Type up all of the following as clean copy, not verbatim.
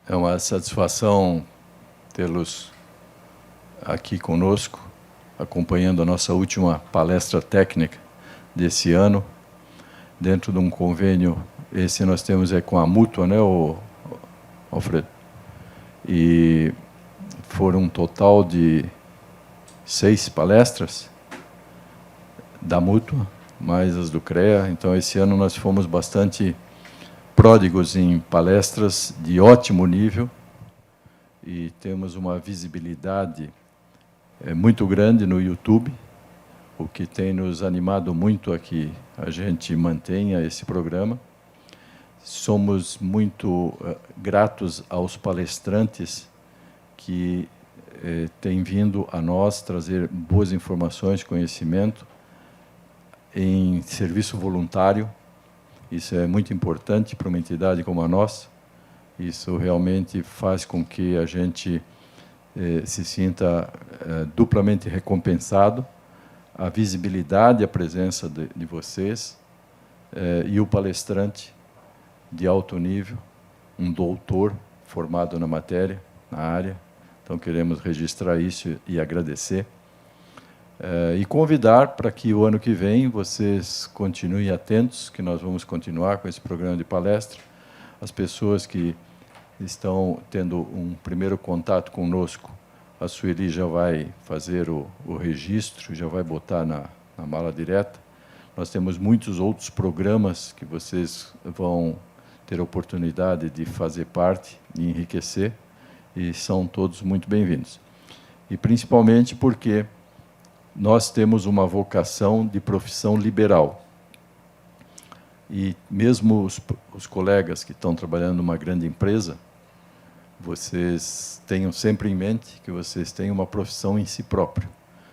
É uma satisfação tê-los aqui conosco, acompanhando a nossa última palestra técnica desse ano, dentro de um convênio. Esse nós temos com a Mútua, né, Alfredo? E foram um total de 6 palestras da Mútua, mais as do CREA. Então, esse ano nós fomos bastante pródigos em palestras de ótimo nível e temos uma visibilidade muito grande no YouTube, o que tem nos animado muito a que a gente mantenha esse programa. Somos muito gratos aos palestrantes que têm vindo a nós trazer boas informações, conhecimento em serviço voluntário. Isso é muito importante para uma entidade como a nossa. Isso realmente faz com que a gente se sinta duplamente recompensado. A visibilidade, a presença de vocês e o palestrante de alto nível, um doutor formado na matéria, na área. Então, queremos registrar isso e agradecer. E convidar para que o ano que vem vocês continuem atentos, que nós vamos continuar com esse programa de palestra. As pessoas que estão tendo um primeiro contato conosco, a Sueli já vai fazer o registro, já vai botar na mala direta. Nós temos muitos outros programas que vocês vão ter a oportunidade de fazer parte e enriquecer, e são todos muito bem-vindos. E principalmente porque nós temos uma vocação de profissão liberal. E mesmo os colegas que estão trabalhando numa grande empresa, vocês tenham sempre em mente que vocês têm uma profissão em si próprio.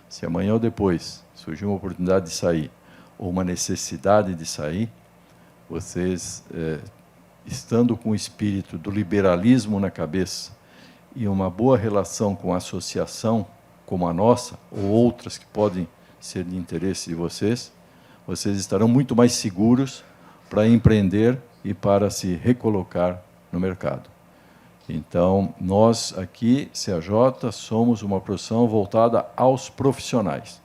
Se amanhã ou depois surgir uma oportunidade de sair, ou uma necessidade de sair, vocês, estando com o espírito do liberalismo na cabeça e uma boa relação com a associação, como a nossa, ou outras que podem ser de interesse de vocês, vocês estarão muito mais seguros para empreender e para se recolocar no mercado. Então, nós aqui, CAJ, somos uma profissão voltada aos profissionais.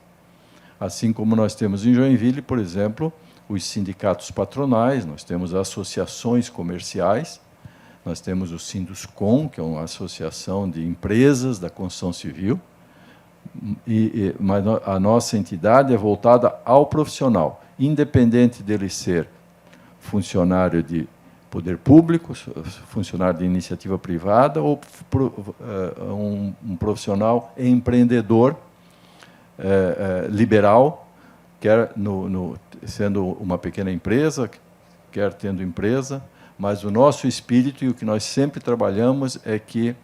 Assim como nós temos em Joinville, por exemplo, os sindicatos patronais, nós temos associações comerciais, nós temos o Sinduscom, que é uma associação de empresas da construção civil, mas a nossa entidade é voltada ao profissional, independente dele ser funcionário de poder público, funcionário de iniciativa privada ou um profissional empreendedor liberal, quer sendo uma pequena empresa, quer tendo empresa, mas o nosso espírito e o que nós sempre trabalhamos é que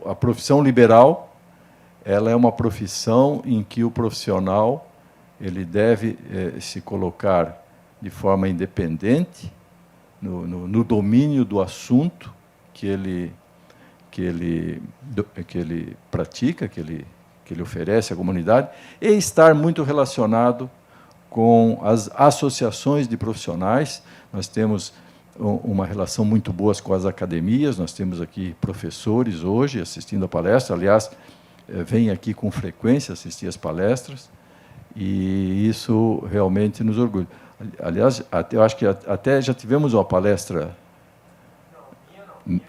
a profissão liberal, ela é uma profissão em que o profissional ele deve se colocar de forma independente no domínio do assunto que ele pratica, que ele oferece à comunidade, e estar muito relacionado com as associações de profissionais. Nós temos uma relação muito boa com as academias, nós temos aqui professores hoje assistindo a palestra, aliás, vêm aqui com frequência assistir as palestras, e isso realmente nos orgulha. Aliás, eu acho que até já tivemos uma palestra... Não,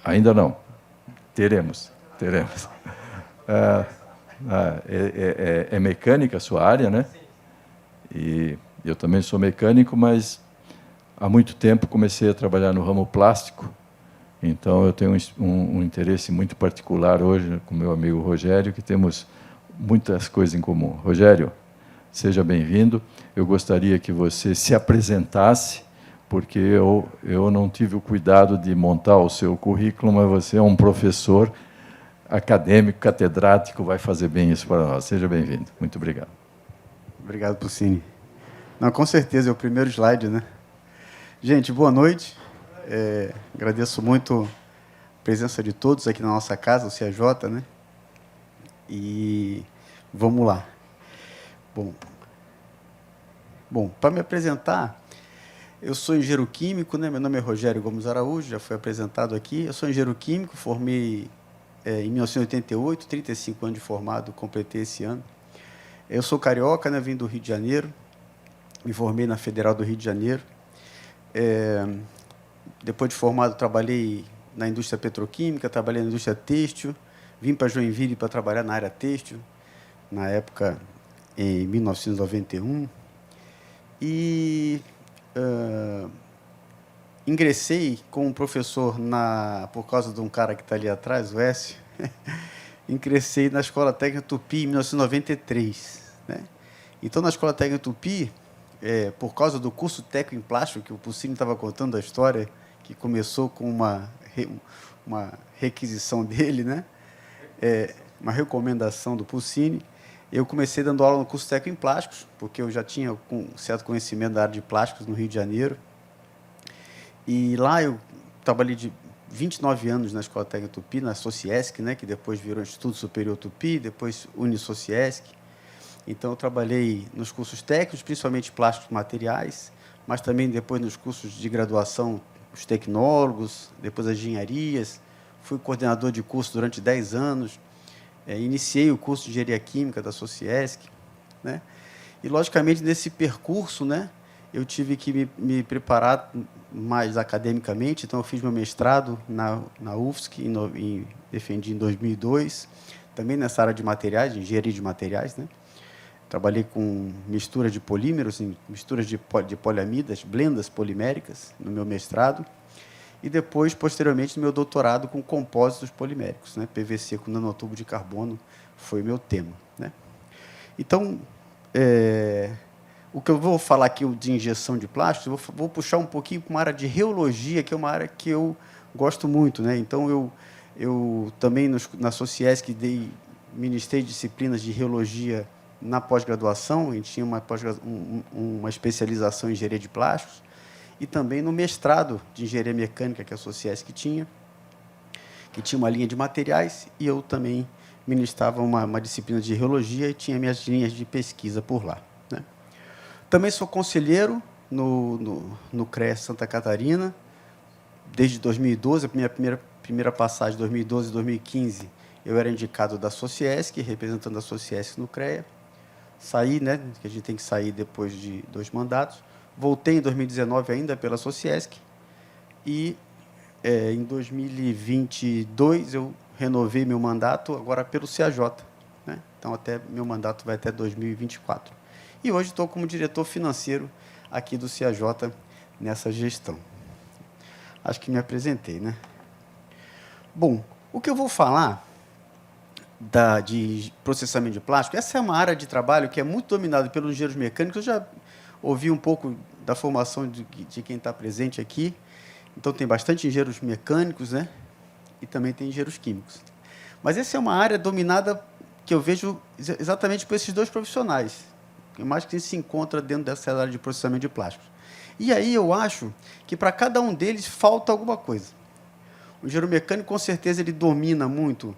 ainda não. Teremos. É mecânica a sua área, né? E eu também sou mecânico, mas há muito tempo comecei a trabalhar no ramo plástico, então eu tenho um interesse muito particular hoje com meu amigo Rogério, que temos muitas coisas em comum. Rogério, seja bem-vindo. Eu gostaria que você se apresentasse, porque eu não tive o cuidado de montar o seu currículo, mas você é um professor acadêmico, catedrático, vai fazer bem isso para nós. Seja bem-vindo. Muito obrigado. Obrigado, Pucini. Não, com certeza, é o primeiro slide, né? Gente, boa noite. Agradeço muito a presença de todos aqui na nossa casa, o CAJ, né? E vamos lá. Bom, para me apresentar, Eu sou engenheiro químico, né? Meu nome é Rogério Gomes Araújo, já foi apresentado aqui. Eu sou engenheiro químico, formei em 1988, 35 anos de formado, completei esse ano. Eu sou carioca, né? Vim do Rio de Janeiro, me formei na Federal do Rio de Janeiro. Depois de formado, trabalhei na indústria petroquímica, trabalhei na indústria têxtil, vim para Joinville para trabalhar na área têxtil, na época, em 1991. E ingressei como professor por causa de um cara que está ali atrás, o Écio. Ingressei na Escola Técnica Tupi em 1993. Né? Então, na Escola Técnica Tupi, por causa do curso técnico em plástico, que o Pucini estava contando a história, que começou com uma requisição dele, né? Uma recomendação do Pucini. Eu comecei dando aula no curso técnico em plásticos, porque eu já tinha um certo conhecimento da área de plásticos no Rio de Janeiro. E lá eu trabalhei de 29 anos na Escola Técnica Tupi, na Sociesc, né, que depois virou Instituto Superior Tupi, depois Unisociesc. Então, eu trabalhei nos cursos técnicos, principalmente plásticos e materiais, mas também depois nos cursos de graduação, os tecnólogos, depois as engenharias. Fui coordenador de curso durante 10 anos. Iniciei o curso de Engenharia Química da Sociesc, né? E, logicamente, nesse percurso, né, eu tive que me preparar mais academicamente. Então, eu fiz meu mestrado na UFSC, defendi em 2002, também nessa área de materiais, de engenharia de materiais, né? Trabalhei com mistura de polímeros, misturas de poliamidas, blendas poliméricas, no meu mestrado. E depois, posteriormente, no meu doutorado com compósitos poliméricos, né? PVC com nanotubo de carbono foi o meu tema, né? Então, o que eu vou falar aqui de injeção de plástico, vou puxar um pouquinho para uma área de reologia, que é uma área que eu gosto muito, né? Então, eu também, na Sociesc, ministrei disciplinas de reologia na pós-graduação. A gente tinha uma especialização em engenharia de plásticos, e também no mestrado de engenharia mecânica, que a Sociesc tinha, que tinha uma linha de materiais, e eu também ministrava uma disciplina de reologia e tinha minhas linhas de pesquisa por lá, né? Também sou conselheiro no CREA Santa Catarina, desde 2012, a minha primeira passagem, 2012 e 2015, eu era indicado da Sociesc, representando a Sociesc no CREA. Saí, né, que a gente tem que sair depois de 2 mandatos. Voltei em 2019 ainda pela Sociesc, e em 2022 eu renovei meu mandato agora pelo CAJ, né? Então meu mandato vai até 2024. E hoje estou como diretor financeiro aqui do CAJ nessa gestão. Acho que me apresentei, né? Bom, o que eu vou falar de processamento de plástico, essa é uma área de trabalho que é muito dominada pelos engenheiros mecânicos. Eu já ouvi um pouco da formação de quem está presente aqui. Então, tem bastante engenheiros mecânicos, né? E também tem engenheiros químicos. Mas essa é uma área dominada que eu vejo exatamente por esses 2 profissionais, que mais que se encontra dentro dessa área de processamento de plásticos. E aí eu acho que para cada um deles falta alguma coisa. O engenheiro mecânico, com certeza, ele domina muito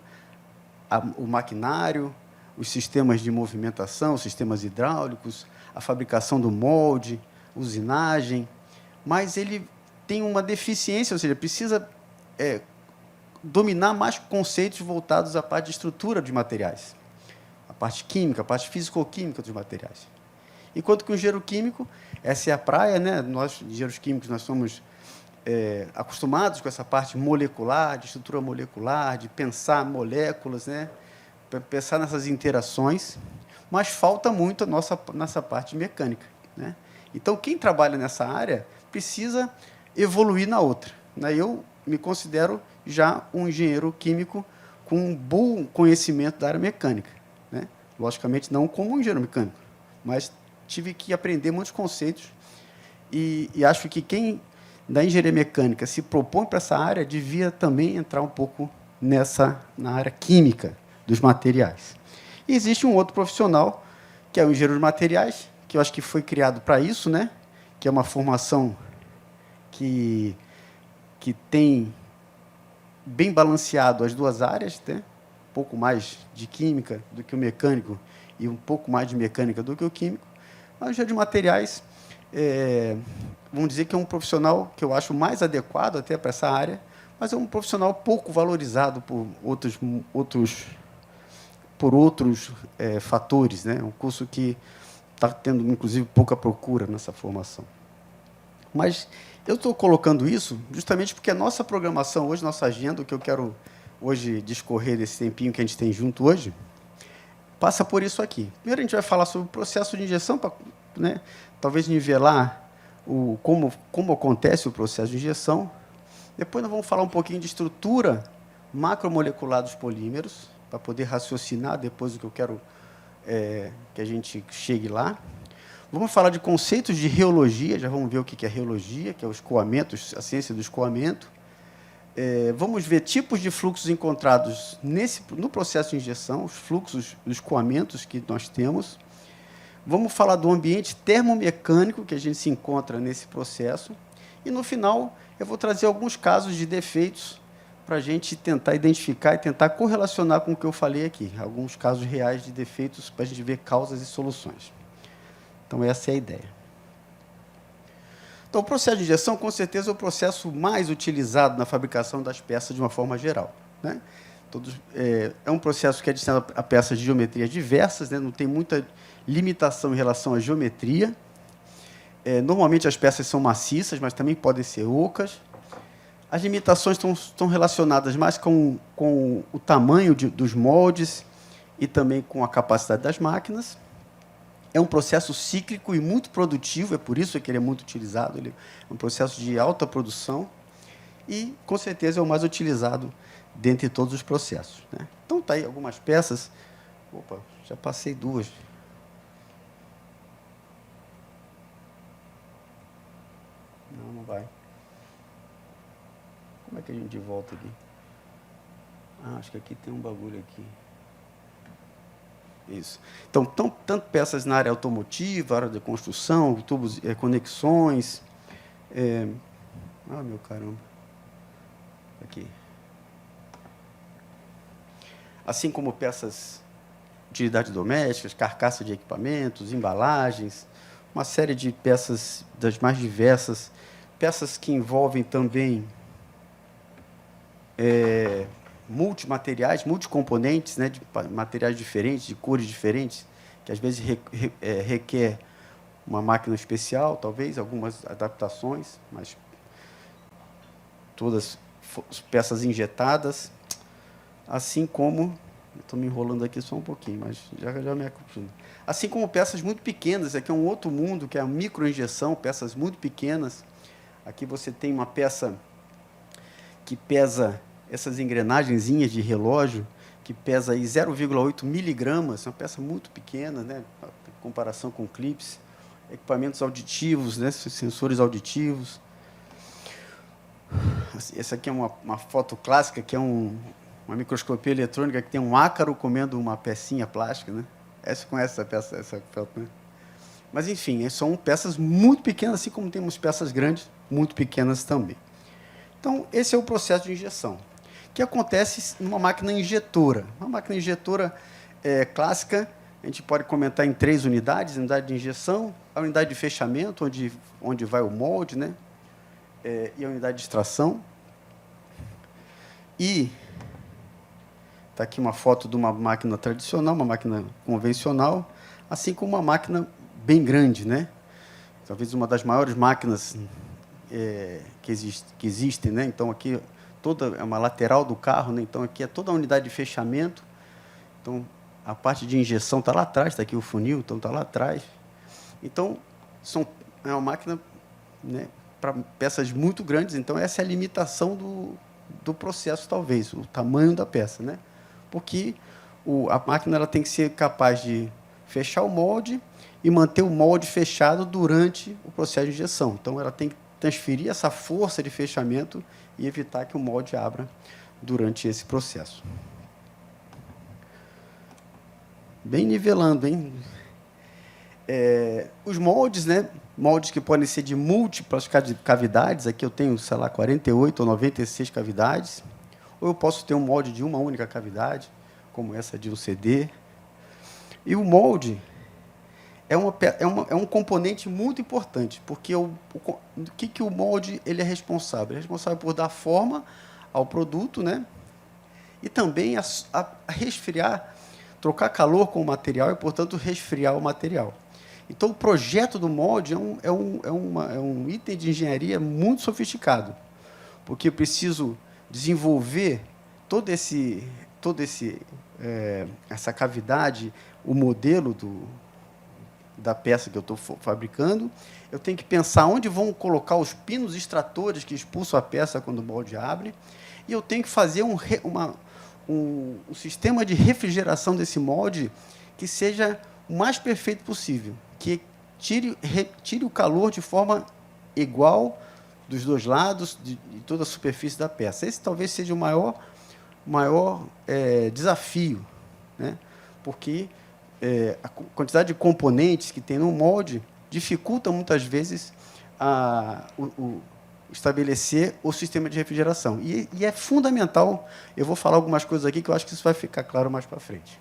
o maquinário, os sistemas de movimentação, os sistemas hidráulicos, a fabricação do molde, usinagem, mas ele tem uma deficiência, ou seja, precisa dominar mais conceitos voltados à parte de estrutura de materiais, a parte química, a parte físico-química dos materiais. Enquanto que o engenheiro químico, essa é a praia, né? Nós, engenheiros químicos, nós somos acostumados com essa parte molecular, de estrutura molecular, de pensar moléculas, né? Pensar nessas interações, mas falta muito a nossa parte mecânica, né? Então, quem trabalha nessa área precisa evoluir na outra, né? Eu me considero já um engenheiro químico com um bom conhecimento da área mecânica, né? Logicamente, não como um engenheiro mecânico, mas tive que aprender muitos conceitos, e acho que quem da engenharia mecânica se propõe para essa área devia também entrar um pouco na área química dos materiais. E existe um outro profissional, que é o engenheiro de materiais, que eu acho que foi criado para isso, né? Que é uma formação que tem bem balanceado as 2 áreas, né? Um pouco mais de química do que o mecânico e um pouco mais de mecânica do que o químico. Mas o engenheiro de materiais vamos dizer que é um profissional que eu acho mais adequado até para essa área, mas é um profissional pouco valorizado por outros fatores, né? É um curso que está tendo, inclusive, pouca procura nessa formação. Mas eu estou colocando isso justamente porque a nossa programação hoje, nossa agenda, o que eu quero hoje discorrer desse tempinho que a gente tem junto hoje, passa por isso aqui. Primeiro, a gente vai falar sobre o processo de injeção, para, né, talvez nivelar como acontece o processo de injeção. Depois, nós vamos falar um pouquinho de estrutura macromolecular dos polímeros, para poder raciocinar depois do que eu quero que a gente chegue lá. Vamos falar de conceitos de reologia, já vamos ver o que é reologia, que é o escoamento, a ciência do escoamento. Vamos ver tipos de fluxos encontrados no processo de injeção, os fluxos, os escoamentos que nós temos. Vamos falar do ambiente termomecânico que a gente se encontra nesse processo. E, no final, eu vou trazer alguns casos de defeitos para a gente tentar identificar e tentar correlacionar com o que eu falei aqui. Alguns casos reais de defeitos para a gente ver causas e soluções. Então, essa é a ideia. Então, o processo de injeção, com certeza, é o processo mais utilizado na fabricação das peças de uma forma geral, né? É um processo que é destinado a peças de geometrias diversas, né? Não tem muita limitação em relação à geometria. Normalmente, as peças são maciças, mas também podem ser ocas. As limitações estão relacionadas mais com o tamanho dos moldes e também com a capacidade das máquinas. É um processo cíclico e muito produtivo, é por isso que ele é muito utilizado. Ele é um processo de alta produção e, com certeza, é o mais utilizado dentre todos os processos, né? Então, está aí algumas peças. Opa, já passei duas. Não vai. Como é que a gente volta aqui? Acho que aqui tem um bagulho aqui. Isso. Então, tanto peças na área automotiva, área de construção, tubos, conexões. Meu caramba. Aqui. Assim como peças de utilidades domésticas, carcaça de equipamentos, embalagens, uma série de peças das mais diversas, peças que envolvem também multimateriais, multicomponentes, né, de materiais diferentes, de cores diferentes, que às vezes requer uma máquina especial, talvez, algumas adaptações, mas todas peças injetadas, assim como, estou me enrolando aqui só um pouquinho, mas já me acostumei. Assim como peças muito pequenas, aqui é um outro mundo, que é a microinjeção, peças muito pequenas. Aqui você tem uma peça que pesa essas engrenagenzinhas de relógio, que pesa 0,8 miligramas, é uma peça muito pequena, né, em comparação com clips, equipamentos auditivos, né, sensores auditivos. Essa aqui é uma foto clássica, que é uma microscopia eletrônica que tem um ácaro comendo uma pecinha plástica, né? Você conhece essa foto, né? Mas, enfim, são peças muito pequenas, assim como temos peças grandes, muito pequenas também. Então, esse é o processo de injeção, que acontece numa máquina injetora. Uma máquina injetora clássica, a gente pode comentar em 3 unidades: a unidade de injeção, a unidade de fechamento, onde vai o molde, né? E a unidade de extração. E está aqui uma foto de uma máquina tradicional, uma máquina convencional, assim como uma máquina bem grande, né? Talvez uma das maiores máquinas que existem, né? Então, aqui toda é uma lateral do carro, né? Então, aqui é toda a unidade de fechamento. Então, a parte de injeção está lá atrás, está aqui o funil, então está lá atrás. Então, é uma máquina, né, para peças muito grandes. Então, essa é a limitação do processo, talvez, o tamanho da peça, né? Porque a máquina ela tem que ser capaz de fechar o molde e manter o molde fechado durante o processo de injeção. Então, ela tem que transferir essa força de fechamento e evitar que o molde abra durante esse processo. Bem nivelando, hein? Os moldes, né? Moldes que podem ser de múltiplas cavidades. Aqui eu tenho, sei lá, 48 ou 96 cavidades. Ou eu posso ter um molde de uma única cavidade, como essa de um CD. E o molde é um componente muito importante, porque o que o molde ele é responsável? Ele é responsável por dar forma ao produto, né? E também a resfriar, trocar calor com o material e, portanto, resfriar o material. Então, o projeto do molde é um item de engenharia muito sofisticado, porque eu preciso desenvolver essa cavidade, o modelo da peça que eu estou fabricando. Eu tenho que pensar onde vão colocar os pinos extratores que expulsam a peça quando o molde abre, e eu tenho que fazer um sistema de refrigeração desse molde que seja o mais perfeito possível, que tire o calor de forma igual dos dois lados, de toda a superfície da peça. Esse talvez seja o maior desafio, né? Porque a quantidade de componentes que tem no molde dificulta, muitas vezes, estabelecer o sistema de refrigeração. E é fundamental, eu vou falar algumas coisas aqui que eu acho que isso vai ficar claro mais para frente.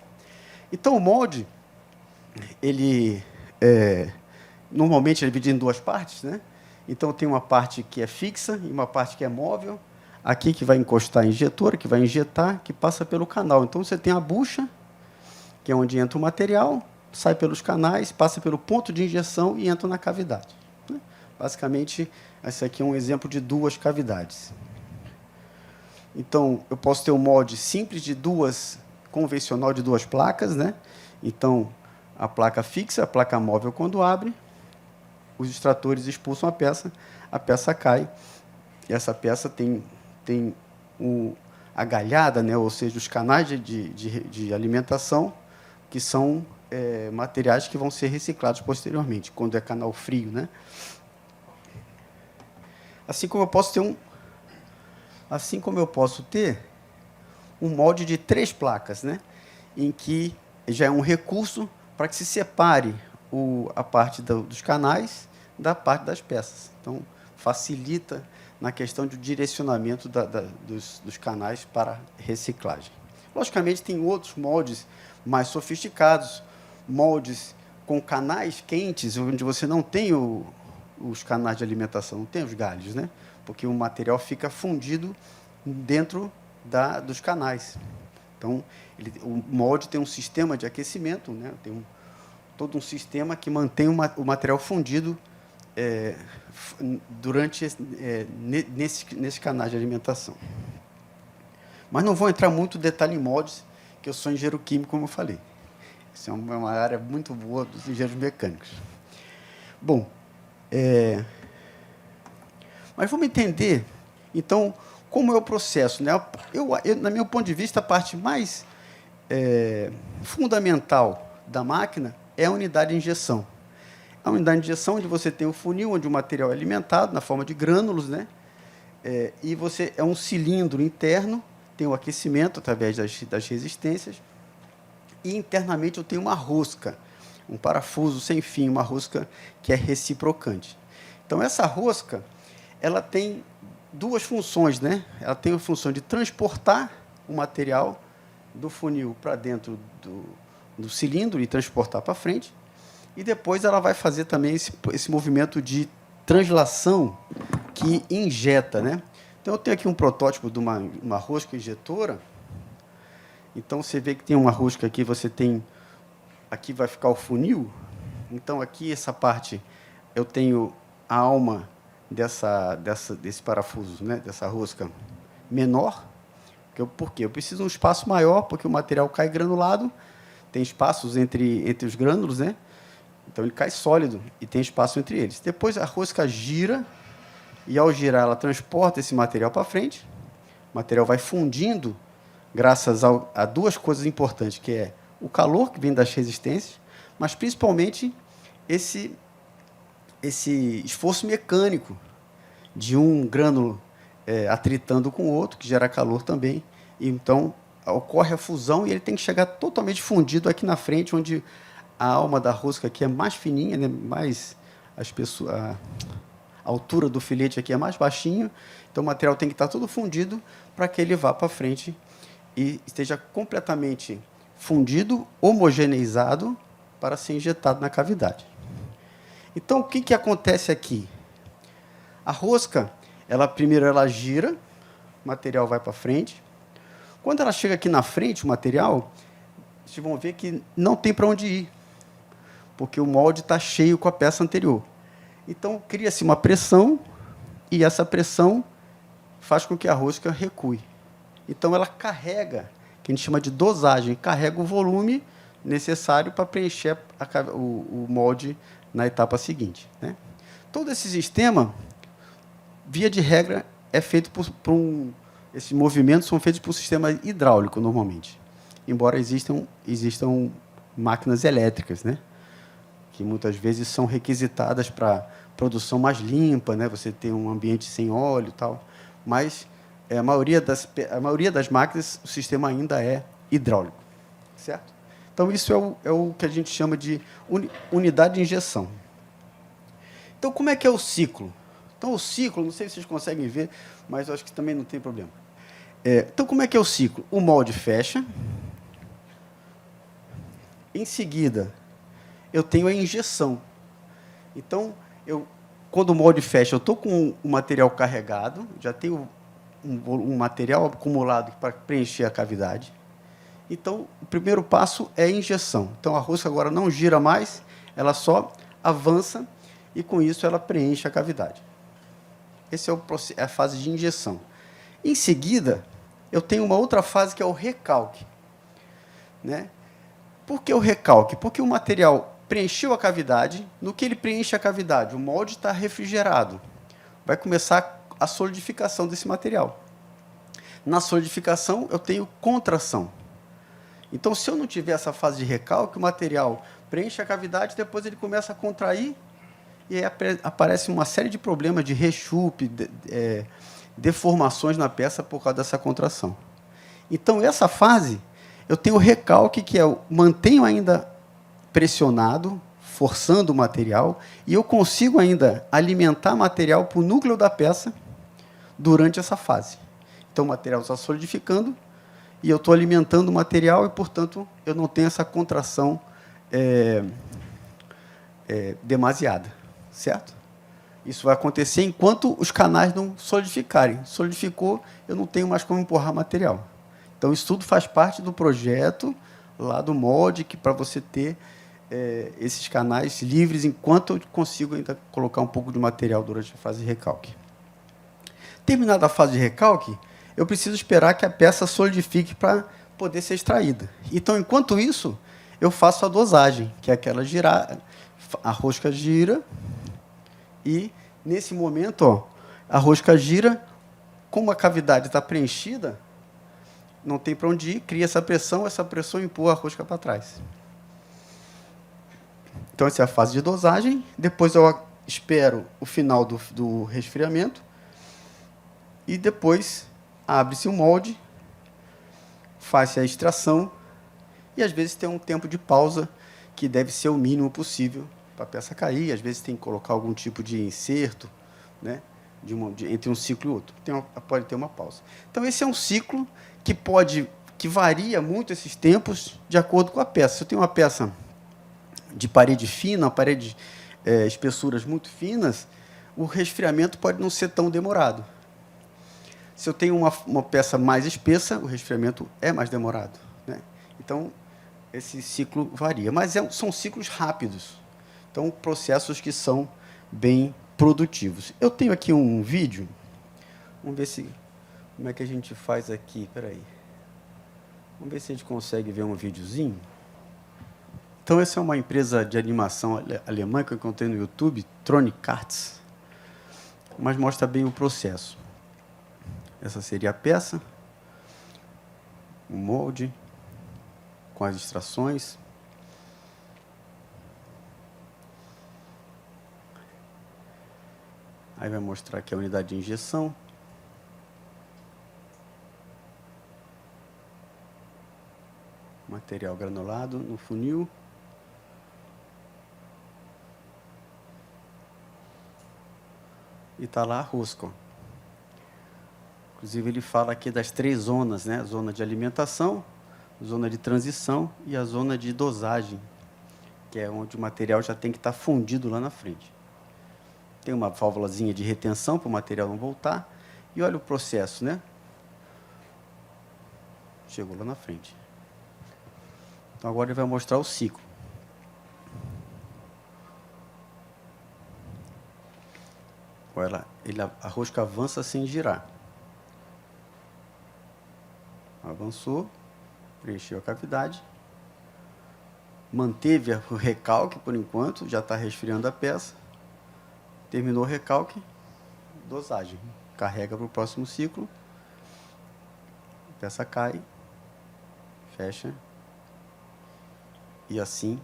Então, o molde, normalmente, ele é dividido em duas partes, né? Então, tem uma parte que é fixa e uma parte que é móvel. Aqui que vai encostar a injetora, que vai injetar, que passa pelo canal. Então, você tem a bucha, que é onde entra o material, sai pelos canais, passa pelo ponto de injeção e entra na cavidade. Basicamente, esse aqui é um exemplo de duas cavidades. Então, eu posso ter um molde simples convencional de duas placas, né? Então, a placa fixa, a placa móvel, quando abre, os extratores expulsam a peça cai, e essa peça tem a galhada, né? Ou seja, os canais de alimentação, que são materiais que vão ser reciclados posteriormente, quando é canal frio, né? Assim como eu posso ter um molde de 3 placas, né? Em que já é um recurso para que se separe a parte dos canais da parte das peças. Então, facilita na questão do direcionamento dos canais para reciclagem. Logicamente, tem outros moldes mais sofisticados, moldes com canais quentes, onde você não tem os canais de alimentação, não tem os galhos, né? Porque o material fica fundido dentro dos canais. Então, o molde tem um sistema de aquecimento, né? Tem todo um sistema que mantém o material fundido nesse canal de alimentação. Mas não vou entrar muito em detalhe em moldes, que eu sou engenheiro químico, como eu falei. Isso é uma área muito boa dos engenheiros mecânicos. Bom, mas vamos entender, então, como é o processo, né? Na meu ponto de vista, a parte mais fundamental da máquina é a unidade de injeção. A unidade de injeção, onde você tem o funil, onde o material é alimentado, na forma de grânulos, né? E é um cilindro interno, tem o aquecimento através das resistências, e internamente eu tenho uma rosca, um parafuso sem fim, uma rosca que é reciprocante. Então, essa rosca, ela tem duas funções, né? Ela tem a função de transportar o material do funil para dentro do cilindro e transportar para frente, e depois ela vai fazer também esse movimento de translação que injeta, né? Então, eu tenho aqui um protótipo de uma rosca injetora. Então, você vê que tem uma rosca aqui, aqui vai ficar o funil. Então, aqui, essa parte, eu tenho a alma desse parafuso, né? Dessa rosca menor. Por quê? Eu preciso de um espaço maior, porque o material cai granulado, tem espaços entre os grânulos, né? Então, ele cai sólido e tem espaço entre eles. Depois, a rosca gira, e, ao girar, ela transporta esse material para frente. O material vai fundindo, graças a duas coisas importantes, que é o calor que vem das resistências, mas, principalmente, esse esforço mecânico de um grânulo atritando com o outro, que gera calor também. E, então, ocorre a fusão e ele tem que chegar totalmente fundido aqui na frente, onde a alma da rosca aqui é mais fininha, né? A altura do filete aqui é mais baixinho, então o material tem que estar todo fundido para que ele vá para frente e esteja completamente fundido, homogeneizado, para ser injetado na cavidade. Então, o que acontece aqui? A rosca, primeiro ela gira, o material vai para frente. Quando ela chega aqui na frente, o material, vocês vão ver que não tem para onde ir, porque o molde está cheio com a peça anterior. Então, cria-se uma pressão, e essa pressão faz com que a rosca recue. Então, ela carrega, que a gente chama de dosagem, carrega o volume necessário para preencher o molde na etapa seguinte, né? Todo esse sistema, via de regra, é feito esses movimentos são feitos por um sistema hidráulico, normalmente. Embora existam máquinas elétricas, né? Que muitas vezes são requisitadas para produção mais limpa, né? Você tem um ambiente sem óleo e tal. Mas a maioria das máquinas, o sistema ainda é hidráulico, certo? Então, isso é o que a gente chama de unidade de injeção. Então, como é que é o ciclo? Então, o ciclo, não sei se vocês conseguem ver, mas eu acho que também não tem problema. Então, como é que é o ciclo? O molde fecha. Em seguida, eu tenho a injeção. Então, quando o molde fecha, eu estou com o material carregado, já tenho um material acumulado para preencher a cavidade. Então, o primeiro passo é a injeção. Então, a rosca agora não gira mais, ela só avança e, com isso, ela preenche a cavidade. Essa é a fase de injeção. Em seguida, eu tenho uma outra fase que é o recalque, né? Por que o recalque? Porque o material preencheu a cavidade. No que ele preenche a cavidade, o molde está refrigerado. Vai começar a solidificação desse material. Na solidificação, eu tenho contração. Então, se eu não tiver essa fase de recalque, o material preenche a cavidade, depois ele começa a contrair, e aí aparece uma série de problemas de rechupe, deformações na peça por causa dessa contração. Então, essa fase, eu tenho o recalque, que mantenho ainda pressionado, forçando o material, e eu consigo ainda alimentar material para o núcleo da peça durante essa fase. Então, o material está solidificando, e eu estou alimentando o material, e, portanto, eu não tenho essa contração demasiada. Certo? Isso vai acontecer enquanto os canais não solidificarem. Solidificou, eu não tenho mais como empurrar material. Então, isso tudo faz parte do projeto lá do molde, que para você ter esses canais livres, enquanto eu consigo ainda colocar um pouco de material durante a fase de recalque. Terminada a fase de recalque, eu preciso esperar que a peça solidifique para poder ser extraída. Então, enquanto isso, eu faço a dosagem, que é aquela girar, a rosca gira. E, nesse momento, a rosca gira, como a cavidade está preenchida, não tem para onde ir, cria essa pressão empurra a rosca para trás. Então, essa é a fase de dosagem. Depois, eu espero o final do resfriamento. E, depois, abre-se o molde, faz-se a extração, e, às vezes, tem um tempo de pausa, que deve ser o mínimo possível, para a peça cair. Às vezes tem que colocar algum tipo de inserto, né, entre um ciclo e outro. Pode ter uma pausa. Então, esse é um ciclo que varia muito esses tempos de acordo com a peça. Se eu tenho uma peça de parede fina, espessuras muito finas, o resfriamento pode não ser tão demorado. Se eu tenho uma peça mais espessa, o resfriamento é mais demorado, né? Então, esse ciclo varia. Mas são ciclos rápidos. Então, processos que são bem produtivos. Eu tenho aqui um vídeo. Vamos ver como é que a gente faz aqui. Espera aí. Vamos ver se a gente consegue ver um videozinho. Então, essa é uma empresa de animação alemã que eu encontrei no YouTube, Tronic Arts, mas mostra bem o processo. Essa seria a peça, o molde, com as extrações. Aí vai mostrar aqui a unidade de injeção. Material granulado no funil. E está lá a rosca. Inclusive, ele fala aqui das 3 zonas, né? Zona de alimentação, zona de transição e a zona de dosagem. que é onde o material já tem que estar fundido lá na frente. Tem uma válvulazinha de retenção para o material não voltar. E olha o processo, né? Chegou lá na frente. Então, agora ele vai mostrar o ciclo. Olha, a rosca avança sem girar. Avançou, preencheu a cavidade, manteve o recalque por enquanto, já está resfriando a peça. Terminou o recalque, dosagem. Carrega para o próximo ciclo. A peça cai, fecha. E assim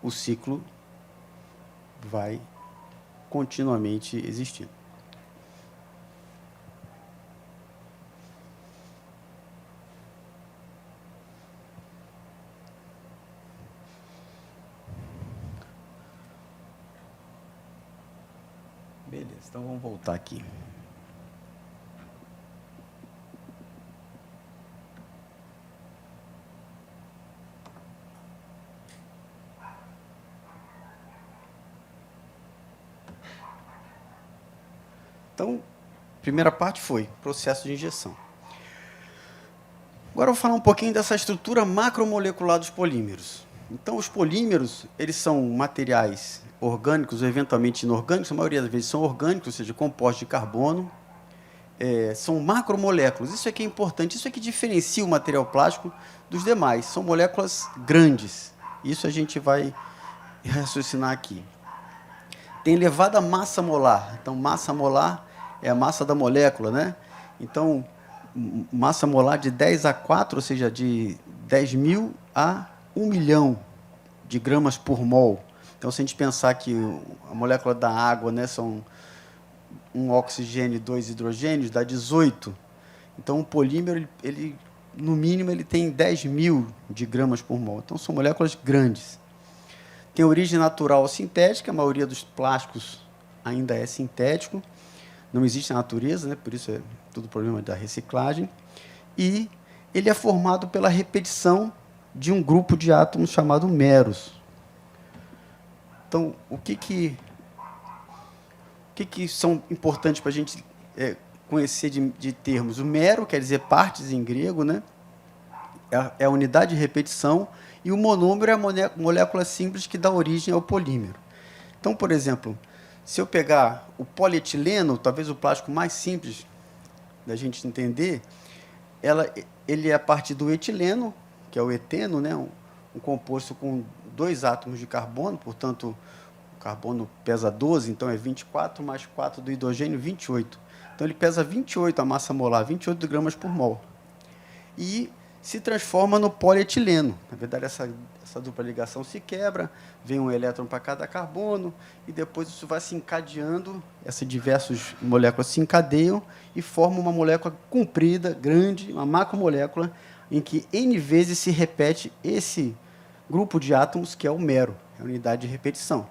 o ciclo vai continuamente existindo. Beleza, então vamos voltar aqui. Então, a primeira parte foi processo de injeção. Agora eu vou falar um pouquinho dessa estrutura macromolecular dos polímeros. Então, os polímeros, eles são materiais orgânicos ou eventualmente inorgânicos, a maioria das vezes são orgânicos, ou seja, compostos de carbono. São macromoléculas, isso é que é importante, isso é que diferencia o material plástico dos demais. São moléculas grandes, isso a gente vai raciocinar aqui. Tem elevada massa molar, então massa molar é a massa da molécula, né? Então, massa molar de 10 a 4, ou seja, de 10.000 a 1 milhão de gramas por mol. Então, se a gente pensar que a molécula da água, né, são um oxigênio e 2 hidrogênios, dá 18. Então, o polímero, ele, no mínimo, ele tem 10.000 de gramas por mol. Então, são moléculas grandes. Tem origem natural ou sintética, a maioria dos plásticos ainda é sintético, não existe na natureza, né? Por isso é tudo problema da reciclagem. E ele é formado pela repetição de um grupo de átomos chamado meros. Então, o que são importantes para a gente conhecer de termos? O mero quer dizer partes em grego, né? É a unidade de repetição, e o monômero é a molécula simples que dá origem ao polímero. Então, por exemplo, se eu pegar o polietileno, talvez o plástico mais simples da gente entender, ele é a partir do etileno, que é o eteno, né? Um composto com 2 átomos de carbono, portanto, o carbono pesa 12, então é 24 mais 4 do hidrogênio, 28. Então, ele pesa 28 a massa molar, 28 gramas por mol. E se transforma no polietileno. Na verdade, essa dupla ligação se quebra, vem um elétron para cada carbono, e depois isso vai se encadeando, essas diversas moléculas se encadeiam e formam uma molécula comprida, grande, uma macromolécula, em que N vezes se repete esse grupo de átomos, que é o mero, é a unidade de repetição.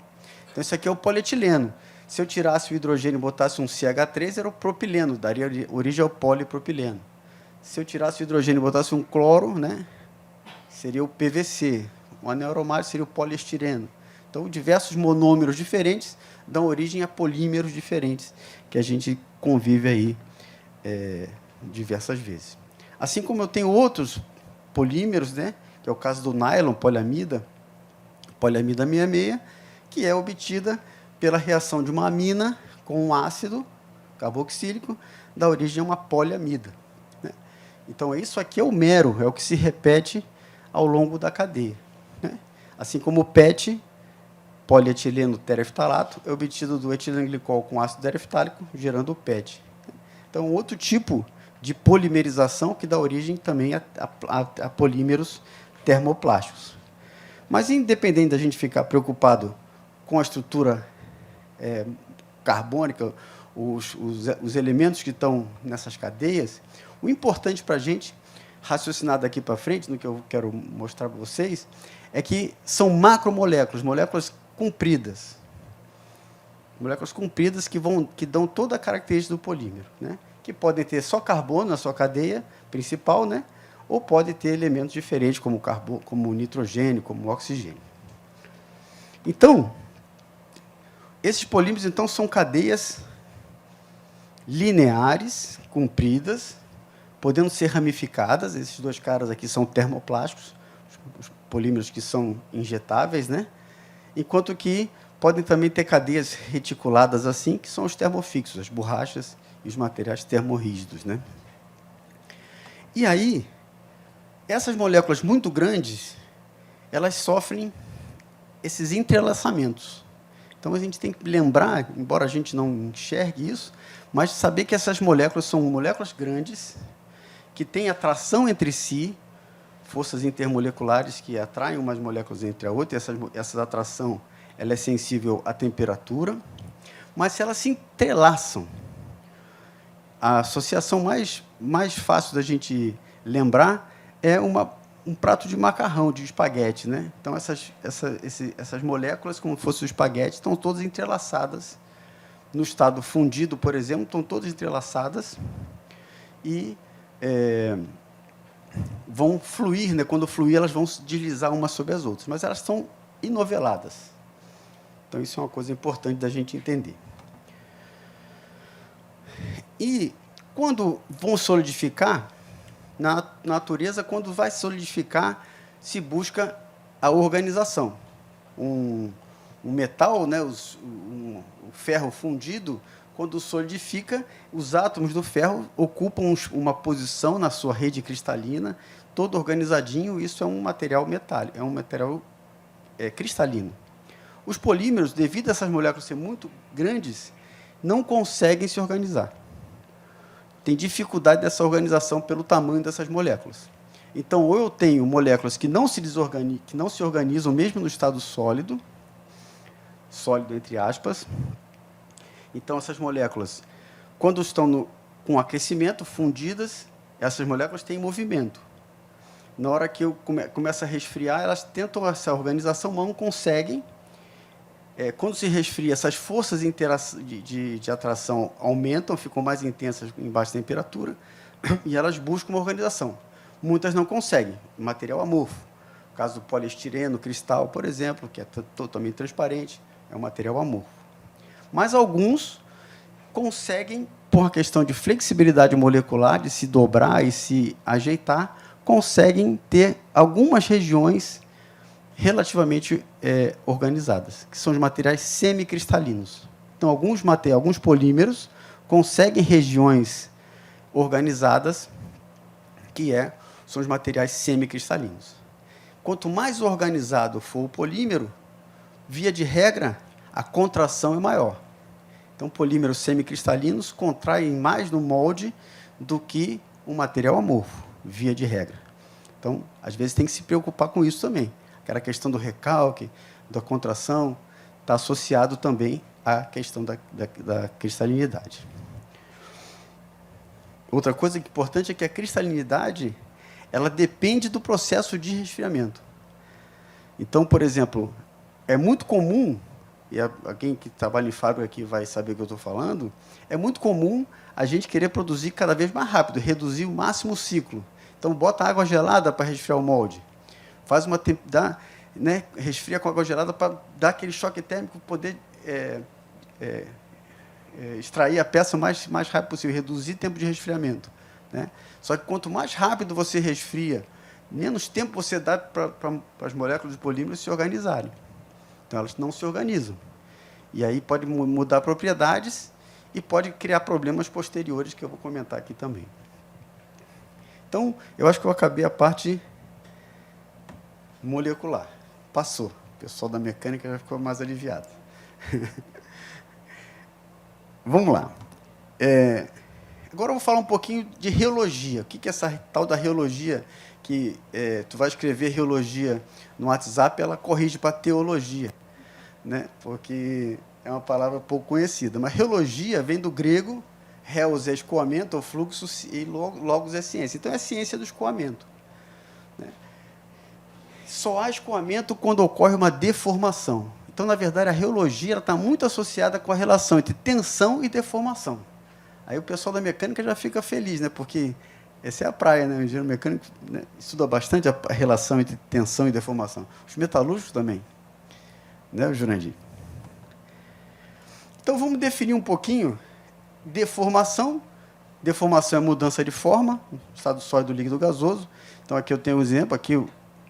Então, isso aqui é o polietileno. Se eu tirasse o hidrogênio e botasse um CH3, era o propileno, daria origem ao polipropileno. Se eu tirasse o hidrogênio e botasse um cloro, né, seria o PVC. O anel aromático seria o poliestireno. Então, diversos monômeros diferentes dão origem a polímeros diferentes, que a gente convive aí diversas vezes. Assim como eu tenho outros polímeros, né, que é o caso do nylon, poliamida 66, que é obtida pela reação de uma amina com um ácido carboxílico, dá origem a uma poliamida. Então, isso aqui é o mero, é o que se repete ao longo da cadeia. Né? Assim como o PET, polietileno tereftalato, é obtido do etilenglicol com ácido tereftálico, gerando o PET. Então, outro tipo de polimerização que dá origem também a polímeros termoplásticos. Mas, independente da gente ficar preocupado com a estrutura carbônica, os elementos que estão nessas cadeias, o importante para a gente raciocinar daqui para frente, no que eu quero mostrar para vocês, é que são macromoléculas, moléculas compridas. Moléculas compridas que dão toda a característica do polímero, né? Que podem ter só carbono na sua cadeia principal, né? Ou pode ter elementos diferentes, como o nitrogênio, como o oxigênio. Então, esses polímeros, então, são cadeias lineares, compridas, podendo ser ramificadas. Esses dois caras aqui são termoplásticos, os polímeros que são injetáveis, né? Enquanto que podem também ter cadeias reticuladas assim, que são os termofixos, as borrachas e os materiais termorrígidos, né? E aí, essas moléculas muito grandes, elas sofrem esses entrelaçamentos. Então, a gente tem que lembrar, embora a gente não enxergue isso, mas saber que essas moléculas são moléculas grandes, que têm atração entre si, forças intermoleculares que atraem umas moléculas entre a outra, e essa atração ela é sensível à temperatura, mas se elas se entrelaçam, a associação mais fácil da gente lembrar é um prato de macarrão, de espaguete, né? Então, essas moléculas, como se fosse o espaguete, estão todas entrelaçadas. No estado fundido, por exemplo, estão todas entrelaçadas e vão fluir, né? Quando fluir, elas vão se deslizar umas sobre as outras, mas elas são enoveladas. Então, isso é uma coisa importante da gente entender. E, quando vão solidificar, na natureza, quando vai solidificar, se busca a organização. Um metal, né, o ferro fundido, quando solidifica, os átomos do ferro ocupam uma posição na sua rede cristalina, todo organizadinho. Isso é um material metálico, é um material cristalino. Os polímeros, devido a essas moléculas serem muito grandes, não conseguem se organizar. Tem dificuldade dessa organização pelo tamanho dessas moléculas. Então, ou eu tenho moléculas que não se organizam mesmo no estado sólido entre aspas. Então, essas moléculas, quando estão com aquecimento, fundidas, essas moléculas têm movimento. Na hora que eu começo a resfriar, elas tentam essa organização, mas não conseguem. Quando se resfria, essas forças de atração aumentam, ficam mais intensas em baixa temperatura, e elas buscam uma organização. Muitas não conseguem, material amorfo. O caso do poliestireno, cristal, por exemplo, que é totalmente transparente, é um material amorfo. Mas alguns conseguem, por uma questão de flexibilidade molecular, de se dobrar e se ajeitar, conseguem ter algumas regiões relativamente organizadas, que são os materiais semicristalinos. Então, alguns polímeros conseguem regiões organizadas, que são os materiais semicristalinos. Quanto mais organizado for o polímero, via de regra, a contração é maior. Então, polímeros semicristalinos contraem mais no molde do que um material amorfo, via de regra. Então, às vezes, tem que se preocupar com isso também. Aquela questão do recalque, da contração, está associado também à questão da cristalinidade. Outra coisa importante é que a cristalinidade ela depende do processo de resfriamento. Então, por exemplo, é muito comum, e alguém que trabalha em fábrica aqui vai saber o que eu estou falando, é muito comum a gente querer produzir cada vez mais rápido, reduzir o máximo o ciclo. Então, bota água gelada para resfriar o molde. Resfria com água gelada para dar aquele choque térmico, poder extrair a peça o mais rápido possível, reduzir o tempo de resfriamento, né? Só que quanto mais rápido você resfria, menos tempo você dá para as moléculas de polímeros se organizarem. Então, elas não se organizam. E aí pode mudar propriedades e pode criar problemas posteriores, que eu vou comentar aqui também. Então, eu acho que eu acabei a parte molecular. Passou. O pessoal da mecânica já ficou mais aliviado. Vamos lá. Agora eu vou falar um pouquinho de reologia. O que é essa tal da reologia? Que tu vai escrever reologia no WhatsApp, ela corrige para teologia, né? Porque é uma palavra pouco conhecida. Mas reologia vem do grego, reos é escoamento ou fluxo, e logos é ciência. Então, é a ciência do escoamento, né? Só há escoamento quando ocorre uma deformação. Então, na verdade, a reologia está muito associada com a relação entre tensão e deformação. Aí o pessoal da mecânica já fica feliz, né? Porque essa é a praia, né? O engenheiro mecânico, né, estuda bastante a relação entre tensão e deformação. Os metalúrgicos também. Né, Jurandir? Então, vamos definir um pouquinho deformação. Deformação é mudança de forma, estado sólido, líquido, gasoso. Então, aqui eu tenho um exemplo, aqui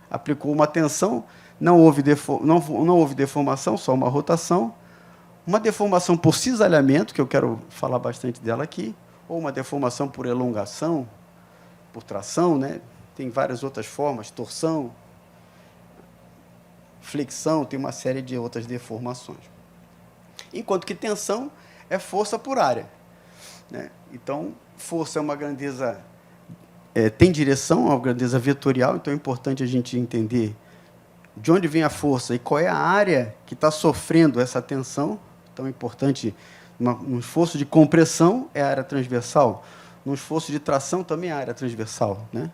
aplicou uma tensão, não houve deformação, só uma rotação. Uma deformação por cisalhamento, que eu quero falar bastante dela aqui, ou uma deformação por elongação, por tração, né? Tem várias outras formas, torção, flexão, tem uma série de outras deformações. Enquanto que tensão é força por área, né? Então, força é uma grandeza, tem direção, é uma grandeza vetorial, então é importante a gente entender de onde vem a força e qual é a área que está sofrendo essa tensão. Então, é importante, no esforço de compressão, é a área transversal. No esforço de tração, também é a área transversal, né?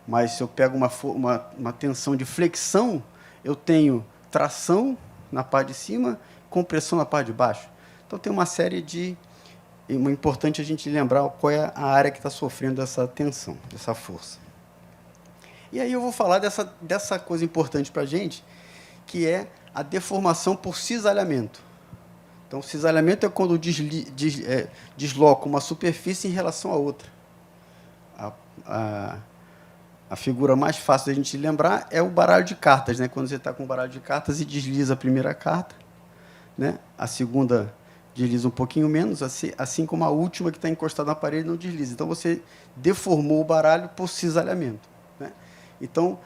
Mas, se eu pego uma tensão de flexão, eu tenho tração na parte de cima, compressão na parte de baixo. Então, tem uma série de... É importante a gente lembrar qual é a área que está sofrendo essa tensão, essa força. E aí eu vou falar dessa coisa importante para a gente, que é a deformação por cisalhamento. Então, cisalhamento é quando desloca uma superfície em relação a outra. A figura mais fácil da gente lembrar é o baralho de cartas, né? Quando você está com o baralho de cartas e desliza a primeira carta, né? A segunda desliza um pouquinho menos, assim como a última que está encostada na parede não desliza. Então, você deformou o baralho por cisalhamento, né? Então,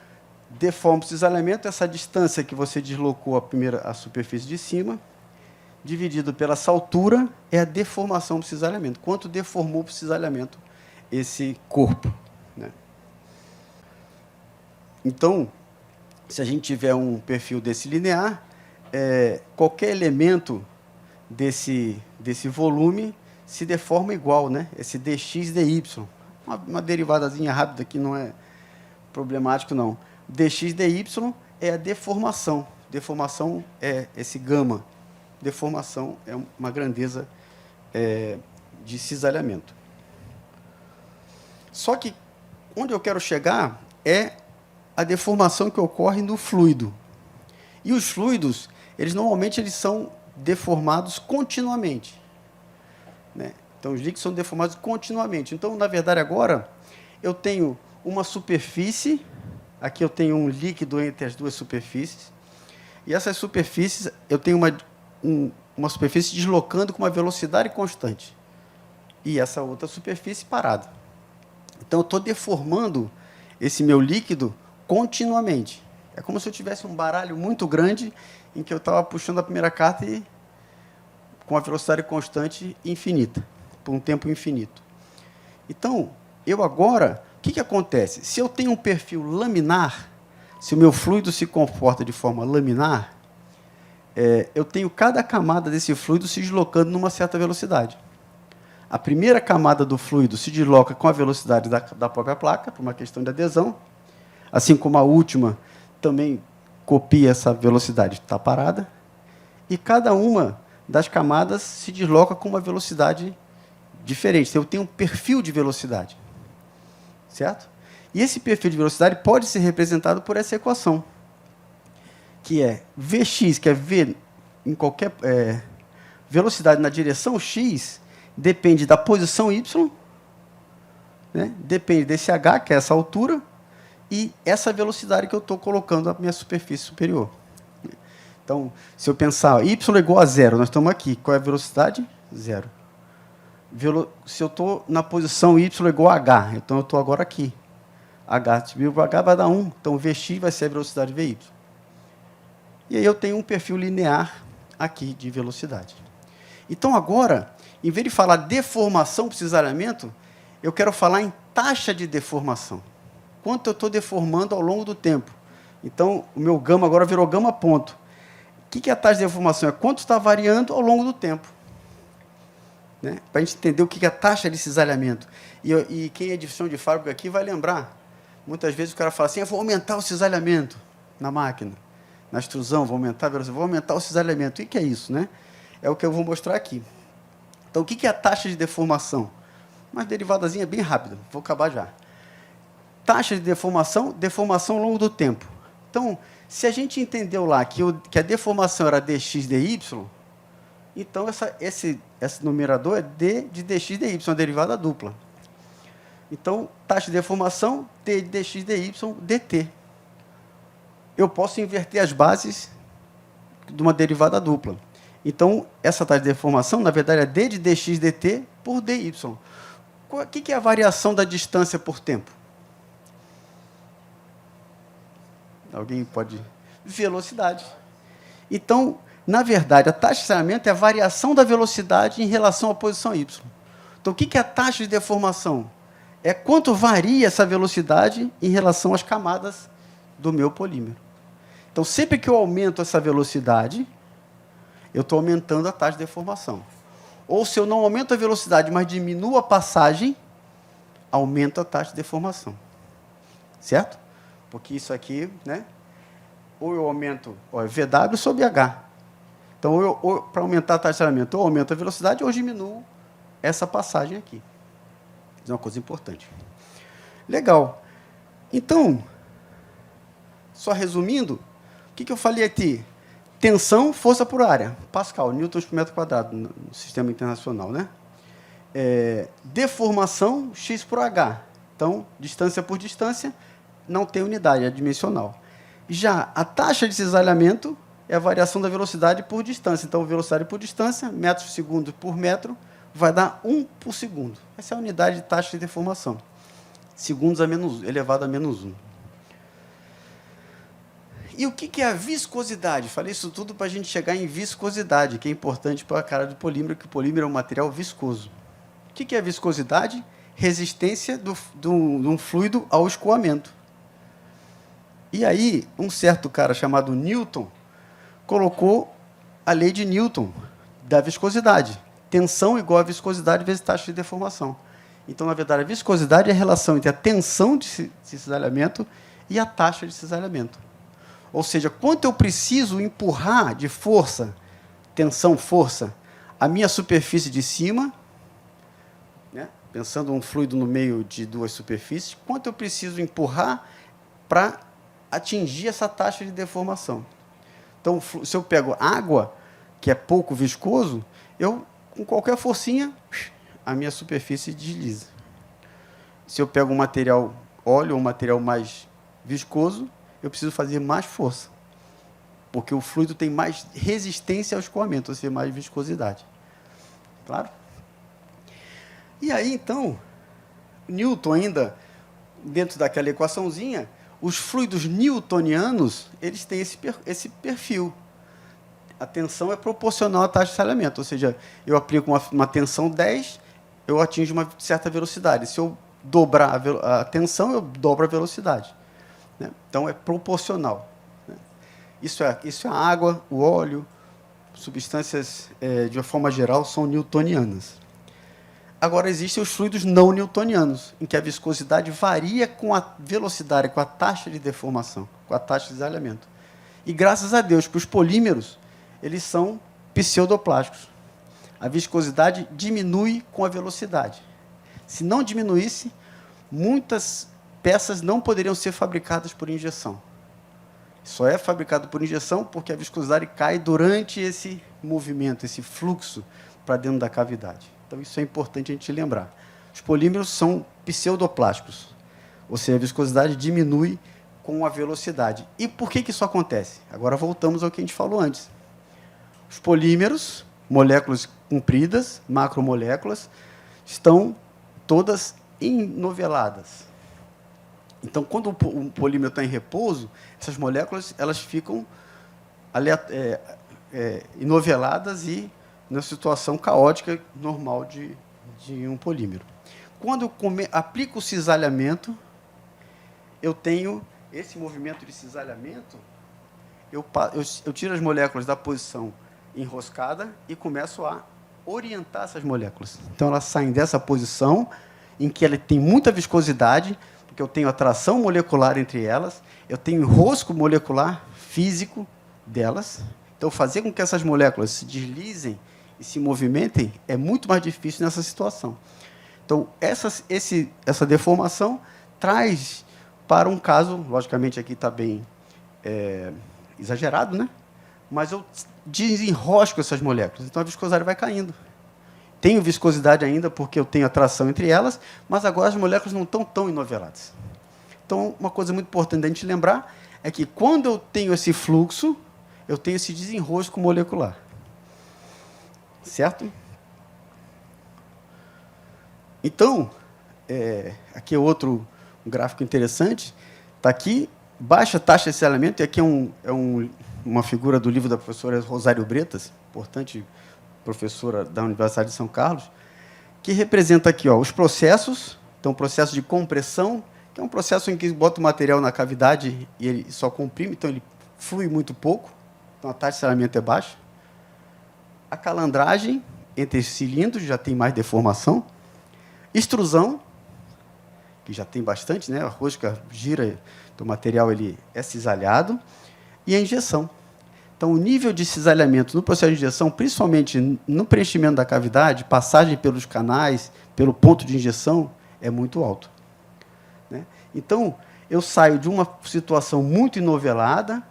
deforma por cisalhamento, essa distância que você deslocou a superfície de cima, dividido pela essa altura, é a deformação por cisalhamento. Quanto deformou por cisalhamento esse corpo, né? Então, se a gente tiver um perfil desse linear, qualquer elemento desse volume se deforma igual, né? Esse dx dy. Uma derivadazinha rápida que não é problemático, não. Dx dy é a deformação. Deformação é esse gama. Deformação é uma grandeza de cisalhamento. Só que onde eu quero chegar é a deformação que ocorre no fluido. E os fluidos, normalmente são deformados continuamente, né? Então, os líquidos são deformados continuamente. Então, na verdade, agora, eu tenho uma superfície, aqui eu tenho um líquido entre as duas superfícies, e essas superfícies, eu tenho uma superfície deslocando com uma velocidade constante, e essa outra superfície parada. Então, eu estou deformando esse meu líquido continuamente. É como se eu tivesse um baralho muito grande em que eu estava puxando a primeira carta com a velocidade constante infinita, por um tempo infinito. Então, eu agora, o que acontece? Se eu tenho um perfil laminar, se o meu fluido se comporta de forma laminar, eu tenho cada camada desse fluido se deslocando numa certa velocidade. A primeira camada do fluido se desloca com a velocidade da própria placa, por uma questão de adesão, assim como a última também copia essa velocidade, está parada, e cada uma das camadas se desloca com uma velocidade diferente. Eu tenho um perfil de velocidade, certo? E esse perfil de velocidade pode ser representado por essa equação, que é Vx, que é V em qualquer velocidade na direção x, depende da posição y, né? Depende desse h, que é essa altura, e essa velocidade que eu estou colocando na minha superfície superior. Então, se eu pensar, y igual a zero, nós estamos aqui. Qual é a velocidade? Zero. Se eu estou na posição y igual a h, então eu estou agora aqui. H dividido por h vai dar 1. Então, Vx vai ser a velocidade Vy. E aí eu tenho um perfil linear aqui de velocidade. Então, agora, em vez de falar deformação por cisalhamento, eu quero falar em taxa de deformação. Quanto eu estou deformando ao longo do tempo. Então, o meu gama agora virou gama ponto. O que é a taxa de deformação? É quanto está variando ao longo do tempo, né? Para a gente entender o que é a taxa de cisalhamento. E quem é de chão de fábrica aqui vai lembrar. Muitas vezes o cara fala assim, eu vou aumentar o cisalhamento na máquina, na extrusão, vou aumentar a velocidade, vou aumentar o cisalhamento. O que é isso, né? É o que eu vou mostrar aqui. Então, o que é a taxa de deformação? Uma derivadazinha bem rápida, vou acabar já. Taxa de deformação, deformação ao longo do tempo. Então, se a gente entendeu lá que a deformação era dx dy, então esse numerador é d de dx dy, uma derivada dupla. Então, taxa de deformação, d de dx dy, dt. Eu posso inverter as bases de uma derivada dupla. Então, essa taxa de deformação, na verdade, é d de dx dt por dy. O que é a variação da distância por tempo? Alguém pode... Velocidade. Então, na verdade, a taxa de estranhamento é a variação da velocidade em relação à posição y. Então, o que é a taxa de deformação? É quanto varia essa velocidade em relação às camadas do meu polímero. Então, sempre que eu aumento essa velocidade, eu estou aumentando a taxa de deformação. Ou, se eu não aumento a velocidade, mas diminuo a passagem, aumento a taxa de deformação. Certo? Porque isso aqui, né? Ou eu aumento VW sobre H. Então, para aumentar a taxa de estranhamento, eu aumento a velocidade ou diminuo essa passagem aqui. Isso é uma coisa importante. Legal. Então, só resumindo, o que eu falei aqui? Tensão, força por área. Pascal, newtons por metro quadrado, no sistema internacional, né? Deformação, x por h. Então, distância por distância, não tem unidade, é dimensional. Já a taxa de cisalhamento é a variação da velocidade por distância. Então, velocidade por distância, metros por segundo por metro, vai dar 1 por segundo. Essa é a unidade de taxa de deformação. Segundos elevado a menos 1. E o que é a viscosidade? Falei isso tudo para a gente chegar em viscosidade, que é importante para a cara do polímero, que o polímero é um material viscoso. O que é a viscosidade? Resistência de um fluido ao escoamento. E aí, um certo cara chamado Newton colocou a lei de Newton da viscosidade. Tensão igual a viscosidade vezes taxa de deformação. Então, na verdade, a viscosidade é a relação entre a tensão de cisalhamento e a taxa de cisalhamento. Ou seja, quanto eu preciso empurrar de força, tensão, força, a minha superfície de cima, né, pensando um fluido no meio de duas superfícies, quanto eu preciso empurrar para atingir essa taxa de deformação. Então, se eu pego água, que é pouco viscoso, eu, com qualquer forcinha, a minha superfície desliza. Se eu pego um material óleo, um material mais viscoso, eu preciso fazer mais força, porque o fluido tem mais resistência ao escoamento, ou seja, mais viscosidade. Claro? E aí, então, Newton ainda, dentro daquela equaçãozinha, os fluidos newtonianos, eles têm esse perfil. A tensão é proporcional à taxa de cisalhamento, ou seja, eu aplico uma tensão 10, eu atinjo uma certa velocidade. Se eu dobrar a tensão, eu dobro a velocidade. Né? Então, é proporcional. Né? Isso é a água, o óleo, substâncias, de uma forma geral, são newtonianas. Agora, existem os fluidos não newtonianos, em que a viscosidade varia com a velocidade, com a taxa de deformação, com a taxa de cisalhamento. E, graças a Deus, para os polímeros, eles são pseudoplásticos. A viscosidade diminui com a velocidade. Se não diminuísse, muitas peças não poderiam ser fabricadas por injeção. Só é fabricado por injeção porque a viscosidade cai durante esse movimento, esse fluxo para dentro da cavidade. Então, isso é importante a gente lembrar. Os polímeros são pseudoplásticos, ou seja, a viscosidade diminui com a velocidade. E por que isso acontece? Agora voltamos ao que a gente falou antes. Os polímeros, moléculas compridas, macromoléculas, estão todas enoveladas. Então, quando o polímero está em repouso, essas moléculas elas ficam enoveladas e na situação caótica normal de um polímero. Quando eu aplico o cisalhamento, eu tenho esse movimento de cisalhamento, eu tiro as moléculas da posição enroscada e começo a orientar essas moléculas. Então, elas saem dessa posição em que ela tem muita viscosidade, porque eu tenho atração molecular entre elas, eu tenho enrosco molecular físico delas. Então, fazer com que essas moléculas se deslizem e se movimentem é muito mais difícil nessa situação. Então, essa deformação traz para um caso, logicamente aqui está bem exagerado, né? Mas eu desenrosco essas moléculas, então a viscosidade vai caindo. Tenho viscosidade ainda porque eu tenho atração entre elas, mas agora as moléculas não estão tão enoveladas. Então, uma coisa muito importante da gente lembrar é que quando eu tenho esse fluxo, eu tenho esse desenrosco molecular. Certo? Então, aqui é outro gráfico interessante. Está aqui, baixa taxa de selamento, e aqui uma figura do livro da professora Rosário Bretas, importante professora da Universidade de São Carlos, que representa aqui os processos. Então, o processo de compressão, que é um processo em que bota o material na cavidade e ele só comprime, então ele flui muito pouco, então a taxa de selamento é baixa. A calandragem entre esses cilindros, já tem mais deformação. Extrusão, que já tem bastante, né? A rosca gira, então o material ele é cisalhado. E a injeção. Então, o nível de cisalhamento no processo de injeção, principalmente no preenchimento da cavidade, passagem pelos canais, pelo ponto de injeção, é muito alto. Né? Então, eu saio de uma situação muito enovelada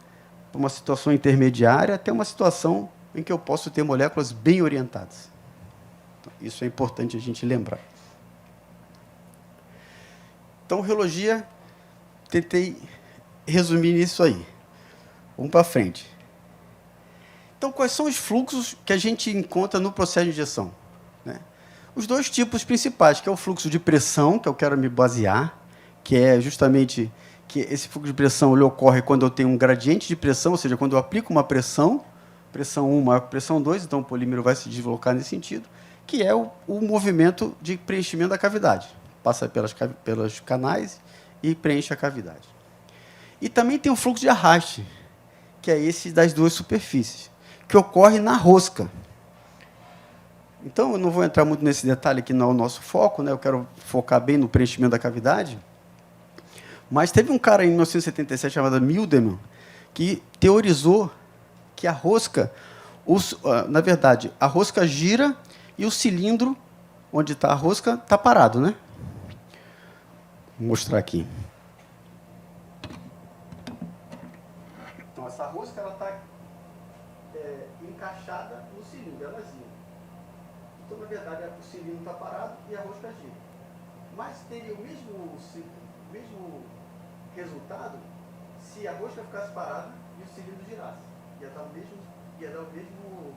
para uma situação intermediária até uma situação em que eu posso ter moléculas bem orientadas. Então, isso é importante a gente lembrar. Então, rheologia, tentei resumir nisso aí. Vamos para frente. Então, quais são os fluxos que a gente encontra no processo de injeção? Né? Os dois tipos principais, que é o fluxo de pressão, que eu quero me basear, que é justamente que esse fluxo de pressão ele ocorre quando eu tenho um gradiente de pressão, ou seja, quando eu aplico uma pressão 1 maior que pressão 2, então o polímero vai se deslocar nesse sentido, que é o movimento de preenchimento da cavidade. Passa pelos canais e preenche a cavidade. E também tem o fluxo de arraste, que é esse das duas superfícies, que ocorre na rosca. Então, eu não vou entrar muito nesse detalhe, que não é o nosso foco, né? Eu quero focar bem no preenchimento da cavidade. Mas teve um cara em 1977 chamado Mildeman, que teorizou que a rosca, na verdade, a rosca gira e o cilindro, onde está a rosca, está parado, né? Vou mostrar aqui. Então, essa rosca está encaixada no cilindro, ela gira. Então, na verdade, o cilindro está parado e a rosca gira. Mas teria o mesmo resultado se a rosca ficasse parada e o cilindro girasse. Ia dar o mesmo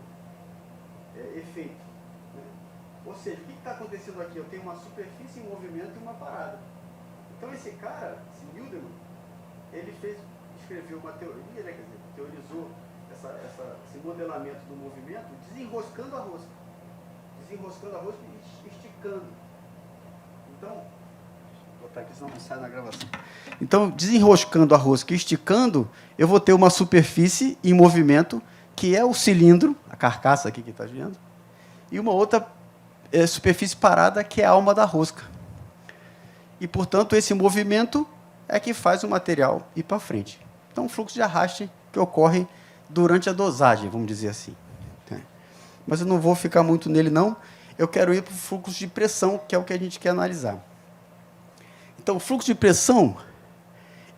efeito. Né? Ou seja, o que está acontecendo aqui? Eu tenho uma superfície em movimento e uma parada. Então, esse cara, esse Mildeman, ele escreveu uma teoria, né, quer dizer, teorizou esse modelamento do movimento, desenroscando a rosca e esticando. Então, vou botar aqui, senão não sai na gravação. Então, desenroscando a rosca e esticando, eu vou ter uma superfície em movimento, que é o cilindro, a carcaça aqui que está vendo, e uma outra superfície parada, que é a alma da rosca. E, portanto, esse movimento é que faz o material ir para frente. Então, um fluxo de arraste que ocorre durante a dosagem, vamos dizer assim. Mas eu não vou ficar muito nele, não. Eu quero ir para o fluxo de pressão, que é o que a gente quer analisar. Então, o fluxo de pressão,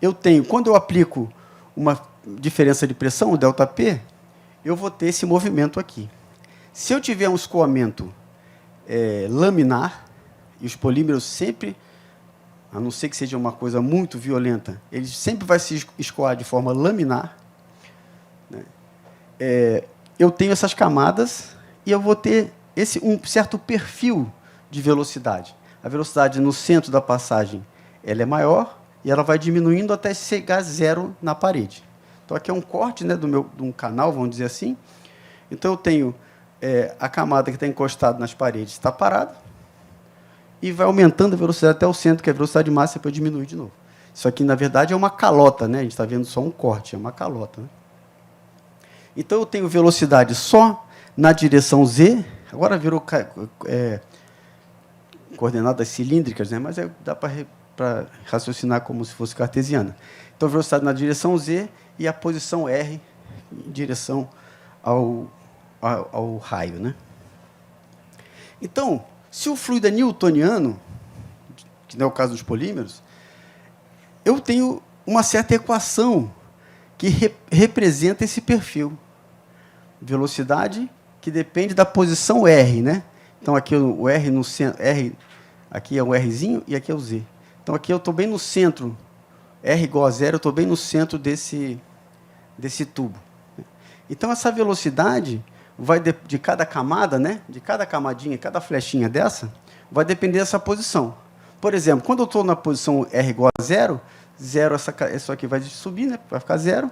eu tenho, quando eu aplico uma diferença de pressão, o ΔP, eu vou ter esse movimento aqui. Se eu tiver um escoamento laminar, e os polímeros sempre, a não ser que seja uma coisa muito violenta, ele sempre vai se escoar de forma laminar, né? Eu tenho essas camadas e eu vou ter um certo perfil de velocidade. A velocidade no centro da passagem ela é maior e ela vai diminuindo até chegar a zero na parede. Então, aqui é um corte, né, de um canal, vamos dizer assim. Então, eu tenho a camada que está encostada nas paredes está parada e vai aumentando a velocidade até o centro, que é a velocidade máxima, para diminuir de novo. Isso aqui, na verdade, é uma calota, né? A gente está vendo só um corte, é uma calota. Né? Então, eu tenho velocidade só na direção Z, agora virou coordenadas cilíndricas, né? Mas dá para raciocinar como se fosse cartesiana. Então, velocidade na direção Z e a posição R em direção ao raio. Né? Então, se o fluido é newtoniano, que não é o caso dos polímeros, eu tenho uma certa equação que representa esse perfil. Velocidade que depende da posição R, né? Então, aqui o R no centro, aqui é o Rzinho e aqui é o Z. Então, aqui eu estou bem no centro, R igual a 0, eu estou bem no centro desse tubo. Então, essa velocidade vai de cada camada, né? De cada camadinha, cada flechinha dessa, vai depender dessa posição. Por exemplo, quando eu estou na posição R igual a 0, isso aqui vai subir, né? Vai ficar 0.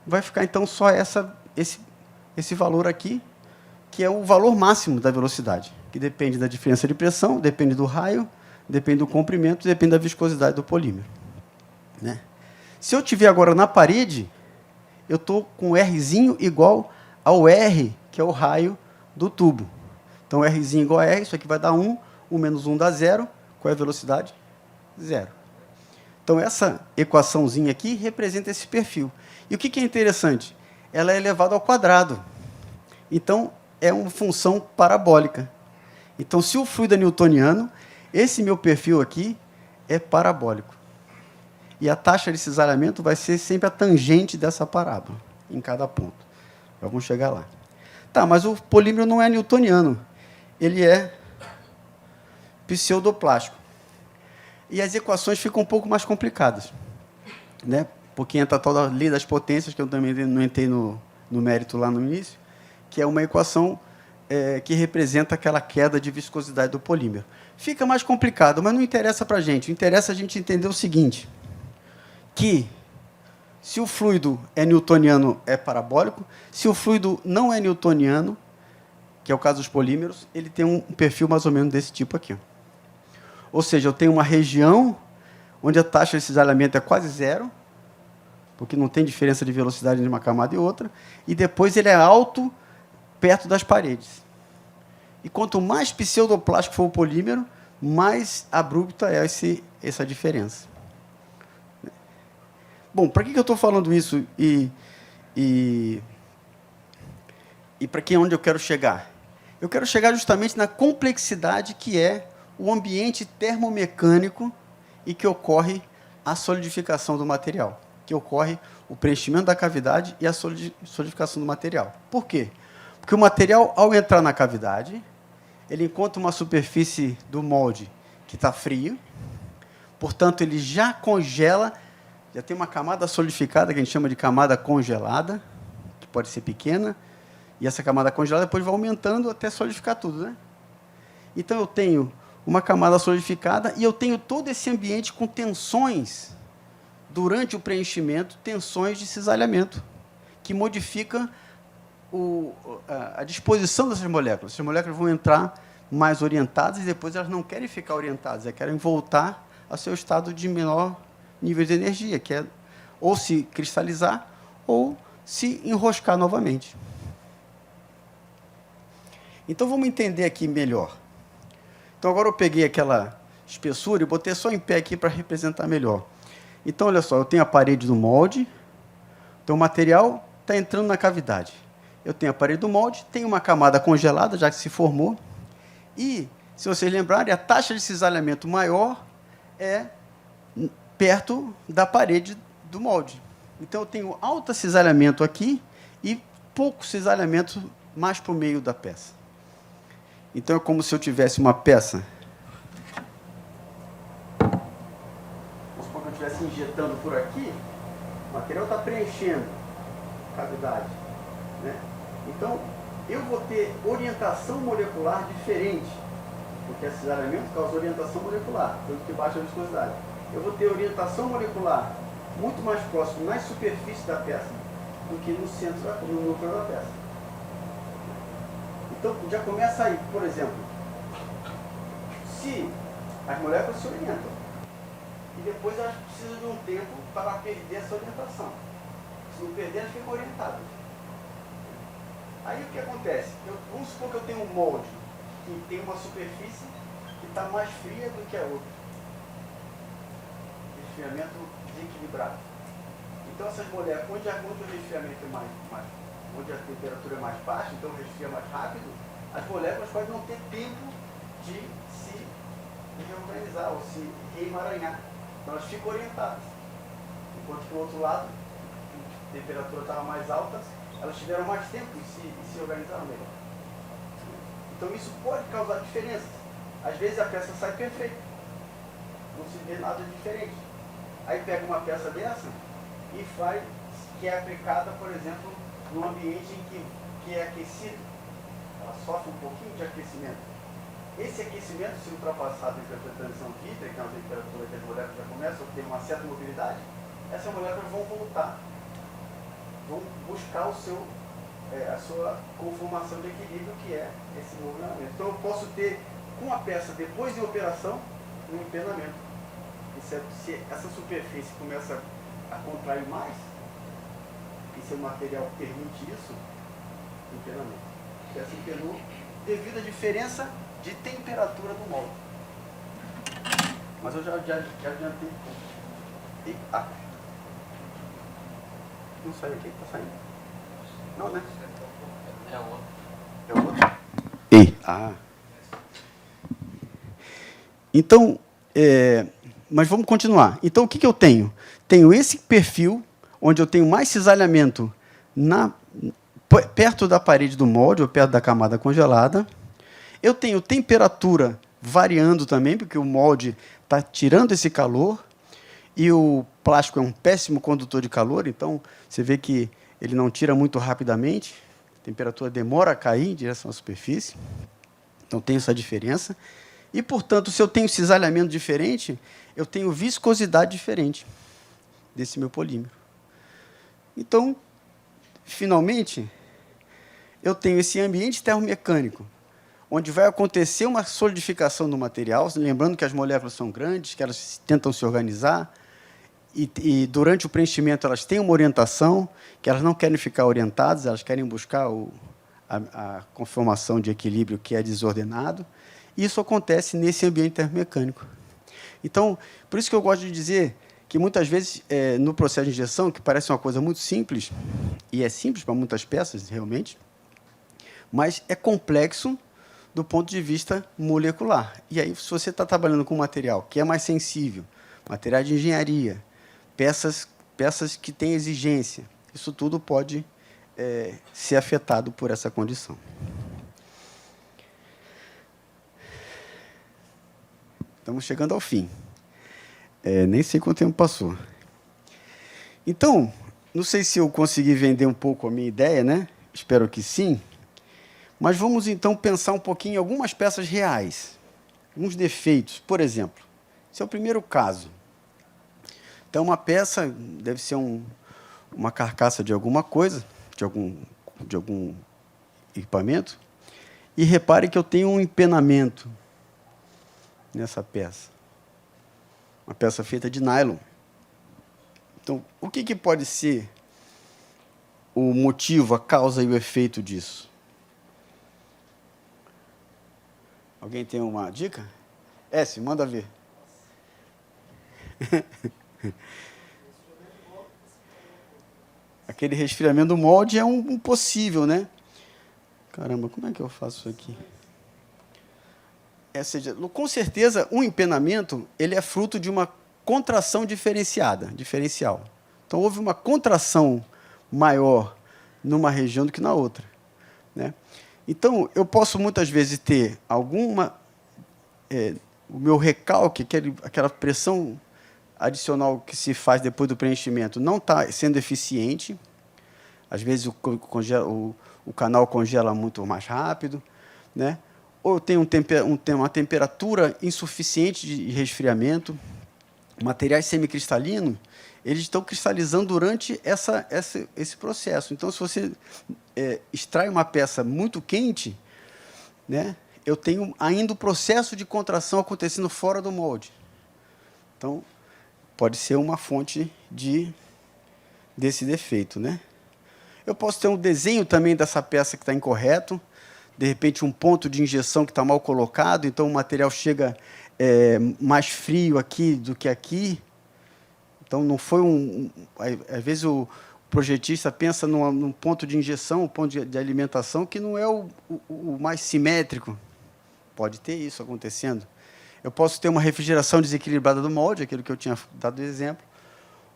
Vai ficar, então, só esse valor aqui, que é o valor máximo da velocidade, que depende da diferença de pressão, depende do raio, depende do comprimento, depende da viscosidade do polímero. Né? Se eu tiver agora na parede, eu estou com Rzinho igual ao R, que é o raio do tubo. Então, Rzinho igual a R, isso aqui vai dar 1, 1 menos 1 dá 0. Qual é a velocidade? 0. Então, essa equaçãozinha aqui representa esse perfil. E o que é interessante? Ela é elevada ao quadrado. Então, é uma função parabólica. Então, se o fluido é newtoniano, esse meu perfil aqui é parabólico. E a taxa de cisalhamento vai ser sempre a tangente dessa parábola, em cada ponto. Já vamos chegar lá. Tá, mas o polímero não é newtoniano. Ele é pseudoplástico. E as equações ficam um pouco mais complicadas, né? Porque entra a tal da lei das potências, que eu também não entrei no mérito lá no início, que é uma equação que representa aquela queda de viscosidade do polímero. Fica mais complicado, mas não interessa para a gente. Interessa a gente entender o seguinte, que se o fluido é newtoniano, é parabólico. Se o fluido não é newtoniano, que é o caso dos polímeros, ele tem um perfil mais ou menos desse tipo aqui. Ou seja, eu tenho uma região onde a taxa de cisalhamento é quase 0, porque não tem diferença de velocidade entre uma camada e outra, e depois ele é alto perto das paredes. E quanto mais pseudoplástico for o polímero, mais abrupta é essa diferença. Bom, para que eu estou falando isso e para onde eu quero chegar? Eu quero chegar justamente na complexidade que é o ambiente termomecânico e que ocorre a solidificação do material, que ocorre o preenchimento da cavidade e a solidificação do material. Por quê? Porque o material, ao entrar na cavidade, ele encontra uma superfície do molde que está frio, portanto, ele já congela, já tem uma camada solidificada, que a gente chama de camada congelada, que pode ser pequena, e essa camada congelada depois vai aumentando até solidificar tudo, né? Então, eu tenho uma camada solidificada e eu tenho todo esse ambiente com tensões, durante o preenchimento, tensões de cisalhamento, que modifica a disposição dessas moléculas. Essas moléculas vão entrar mais orientadas e depois elas não querem ficar orientadas, elas querem voltar ao seu estado de menor nível de energia, que é ou se cristalizar ou se enroscar novamente. Então, vamos entender aqui melhor. Então, agora eu peguei aquela espessura e botei só em pé aqui para representar melhor. Então, olha só, eu tenho a parede do molde, então o material está entrando na cavidade. Eu tenho a parede do molde, tenho uma camada congelada, já que se formou, e, se vocês lembrarem, a taxa de cisalhamento maior é perto da parede do molde. Então, eu tenho alto cisalhamento aqui e pouco cisalhamento mais para o meio da peça. Então, é como se eu tivesse uma peça. Vamos supor que eu estivesse injetando por aqui, o material está preenchendo a cavidade, né? Então, eu vou ter orientação molecular diferente, porque esse cisalhamento causa orientação molecular, tanto que baixa a viscosidade. Eu vou ter orientação molecular muito mais próximo nas superfícies da peça do que no centro, no núcleo da peça. Então, já começa aí, por exemplo, se as moléculas se orientam, e depois elas precisam de um tempo para perder essa orientação. Se não perder, elas ficam orientadas. Aí o que acontece? Vamos supor que eu tenho um molde que tem uma superfície que está mais fria do que a outra. Resfriamento desequilibrado. Então, essas moléculas, onde o resfriamento é mais onde a temperatura é mais baixa, então resfria mais rápido, as moléculas podem não ter tempo de se reorganizar ou se reemaranhar. Então, elas ficam orientadas. Enquanto que, do outro lado, temperatura estava mais alta, elas tiveram mais tempo e se organizaram melhor. Então isso pode causar diferenças. Às vezes a peça sai perfeita, não se vê nada diferente. Aí pega uma peça dessa e faz, que é aplicada, por exemplo, num ambiente em que é aquecido. Ela sofre um pouquinho de aquecimento. Esse aquecimento, se ultrapassar a temperatura de transição vítrea, que é uma temperatura que as moléculas já começam a ter uma certa mobilidade, essas moléculas vão voltar, vão buscar a sua conformação de equilíbrio, que é esse movimentamento. Então eu posso ter, com a peça depois de operação, um empenamento. Se essa superfície começa a contrair mais, e se o material permite isso, empenamento. A peça empenou devido à diferença de temperatura do molde. Mas eu já adiantei um pouco. Não saiu aqui? Está saindo? Não, né? É o outro. É o outro? Então, mas vamos continuar. Então, o que eu tenho? Tenho esse perfil, onde eu tenho mais cisalhamento perto da parede do molde, ou perto da camada congelada. Eu tenho temperatura variando também, porque o molde está tirando esse calor, e o plástico é um péssimo condutor de calor, então você vê que ele não tira muito rapidamente, a temperatura demora a cair em direção à superfície, então tem essa diferença. E, portanto, se eu tenho cisalhamento diferente, eu tenho viscosidade diferente desse meu polímero. Então, finalmente, eu tenho esse ambiente termomecânico, onde vai acontecer uma solidificação do material, lembrando que as moléculas são grandes, que elas tentam se organizar, e durante o preenchimento elas têm uma orientação, que elas não querem ficar orientadas, elas querem buscar a conformação de equilíbrio que é desordenado. Isso acontece nesse ambiente termomecânico. Então, por isso que eu gosto de dizer que, muitas vezes, no processo de injeção, que parece uma coisa muito simples, e é simples para muitas peças, realmente, mas é complexo do ponto de vista molecular. E aí, se você está trabalhando com um material que é mais sensível, material de engenharia, peças que têm exigência, isso tudo pode ser afetado por essa condição. Estamos chegando ao fim. Nem sei quanto tempo passou. Então, não sei se eu consegui vender um pouco a minha ideia, né? Espero que sim. Mas vamos, então, pensar um pouquinho em algumas peças reais, alguns defeitos. Por exemplo, esse é o primeiro caso. Então, uma peça deve ser uma carcaça de alguma coisa, de algum equipamento, e repare que eu tenho um empenamento nessa peça. Uma peça feita de nylon. Então, o que pode ser o motivo, a causa e o efeito disso? Alguém tem uma dica? Manda ver. Aquele resfriamento do molde é um possível, né? Caramba, como é que eu faço isso aqui? Com certeza, um empenamento ele é fruto de uma contração diferencial. Então, houve uma contração maior numa região do que na outra, né? Então, eu posso, muitas vezes, ter o meu recalque, aquela pressão adicional que se faz depois do preenchimento, não está sendo eficiente. Às vezes, o canal congela muito mais rápido, né? Ou tem uma temperatura insuficiente de resfriamento. Materiais semicristalinos, eles estão cristalizando durante esse processo. Então, se você extrai uma peça muito quente, né, eu tenho ainda o processo de contração acontecendo fora do molde. Então, pode ser uma fonte desse defeito, né? Eu posso ter um desenho também dessa peça que está incorreto, de repente um ponto de injeção que está mal colocado, então o material chega mais frio aqui do que aqui. Então, não foi às vezes o projetista pensa num ponto de injeção, um ponto de alimentação, que não é o mais simétrico. Pode ter isso acontecendo. Eu posso ter uma refrigeração desequilibrada do molde, aquilo que eu tinha dado de exemplo,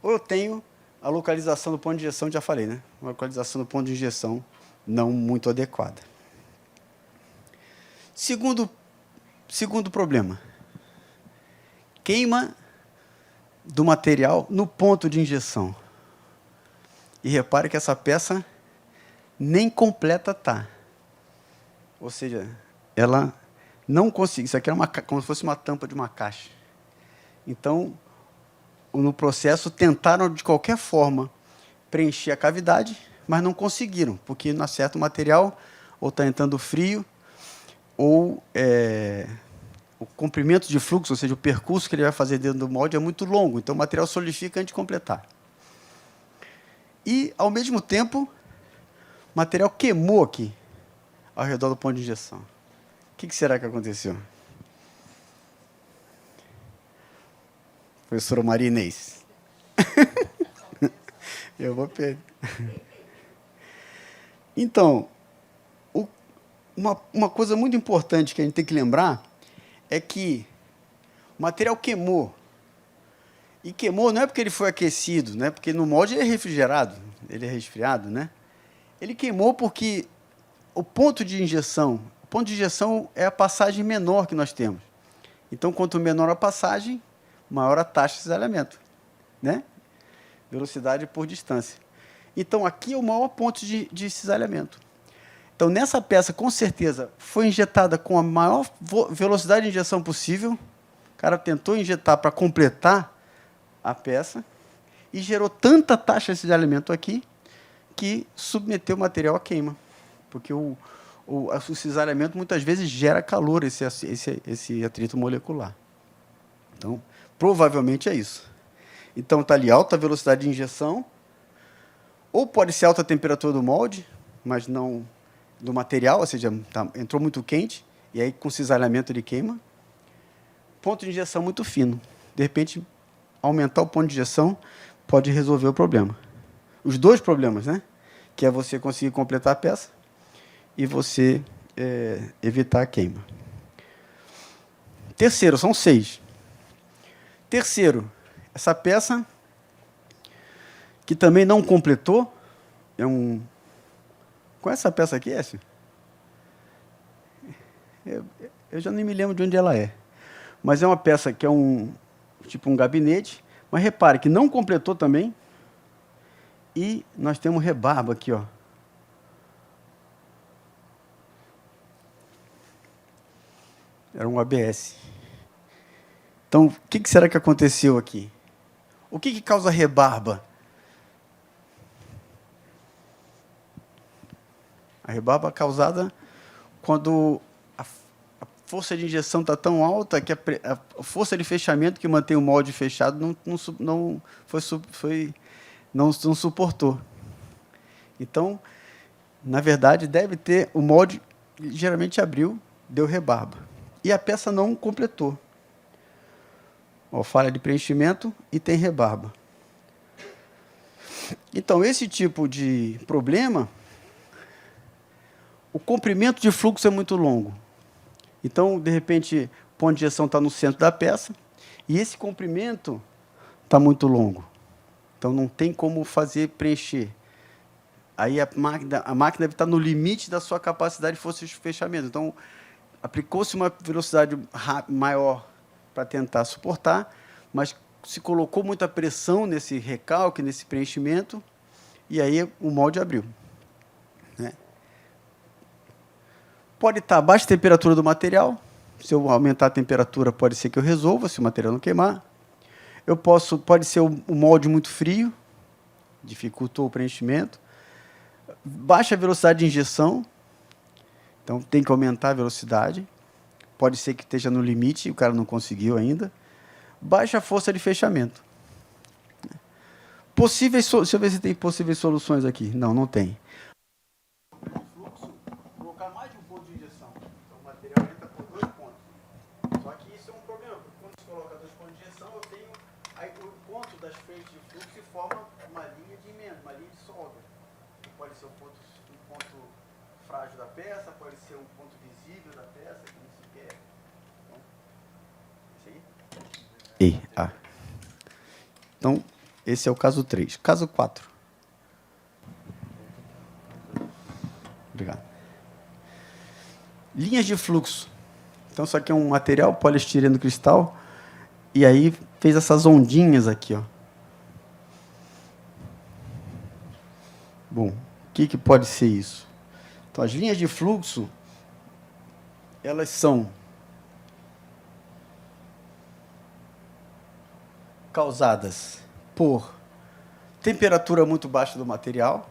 ou eu tenho A localização do ponto de injeção, já falei, né? A localização do ponto de injeção não muito adequada. Segundo problema. Queima do material no ponto de injeção. E repare que essa peça nem completa está. Ou seja, ela não consegue. Isso aqui é como se fosse uma tampa de uma caixa. Então, no processo, tentaram de qualquer forma preencher a cavidade, mas não conseguiram, porque não acerta o material, ou está entrando frio, ou o comprimento de fluxo, ou seja, o percurso que ele vai fazer dentro do molde é muito longo, então o material solidifica antes de completar. E, ao mesmo tempo, o material queimou aqui, ao redor do ponto de injeção. O que será que aconteceu? Professora Maria Inês. Eu vou perder. Então, uma coisa muito importante que a gente tem que lembrar é que o material queimou. E queimou não é porque ele foi aquecido, né? Porque no molde ele é refrigerado, ele é resfriado, né? Ele queimou porque o ponto de injeção é a passagem menor que nós temos. Então, quanto menor a passagem, maior a taxa de cisalhamento, né? Velocidade por distância. Então, aqui é o maior ponto de cisalhamento. Então, nessa peça, com certeza, foi injetada com a maior velocidade de injeção possível. O cara tentou injetar para completar a peça e gerou tanta taxa de cisalhamento aqui que submeteu o material à queima. Porque o cisalhamento, muitas vezes, gera calor, esse atrito molecular. Então, provavelmente é isso. Então, está ali alta velocidade de injeção, ou pode ser alta temperatura do molde, mas não do material, ou seja, entrou muito quente, e aí com cisalhamento ele queima. Ponto de injeção muito fino. De repente, aumentar o ponto de injeção pode resolver o problema. Os dois problemas, né? Que é você conseguir completar a peça e você evitar a queima. Terceiro, são 6. Terceiro, essa peça, que também não completou, Qual é essa peça aqui, Écio? Eu já nem me lembro de onde ela é. Mas é uma peça que é tipo um gabinete. Mas repare que não completou também. E nós temos rebarba aqui, ó. Era um ABS. Então, o que será que aconteceu aqui? O que causa rebarba? A rebarba é causada quando a força de injeção está tão alta que a força de fechamento que mantém o molde fechado não suportou. Então, na verdade, deve ter o molde geralmente abriu, deu rebarba. E a peça não completou. Ó, falha de preenchimento e tem rebarba. Então, esse tipo de problema, o comprimento de fluxo é muito longo. Então, de repente, o ponto de injeção está no centro da peça e esse comprimento está muito longo. Então, não tem como fazer preencher. Aí a máquina deve estar no limite da sua capacidade de força de fechamento. Então, aplicou-se uma velocidade maior para tentar suportar, mas se colocou muita pressão nesse recalque, nesse preenchimento, e aí o molde abriu. Né? Pode estar a baixa temperatura do material. Se eu aumentar a temperatura, pode ser que eu resolva, se o material não queimar. Pode ser o molde muito frio, dificultou o preenchimento. Baixa velocidade de injeção, então tem que aumentar a velocidade. Pode ser que esteja no limite, o cara não conseguiu ainda. Baixa força de fechamento. Deixa eu ver se tem possíveis soluções aqui. Não, não tem. Fluxo, colocar mais de um ponto de injeção. Então o material entra por 2 pontos. Só que isso é um problema, porque quando você coloca 2 pontos de injeção, eu tenho aí o ponto das frentes de fluxo e forma uma linha de emenda, uma linha de solda. Pode ser um ponto frágil da peça, pode ser um ponto visível da peça, que não se quer. Então, esse aí? Então, Esse é o caso 3. Caso 4. Obrigado. Linhas de fluxo. Então, isso aqui é um material poliestireno cristal, e aí fez essas ondinhas aqui, ó. Bom, o que pode ser isso? Então, as linhas de fluxo, elas são causadas por temperatura muito baixa do material.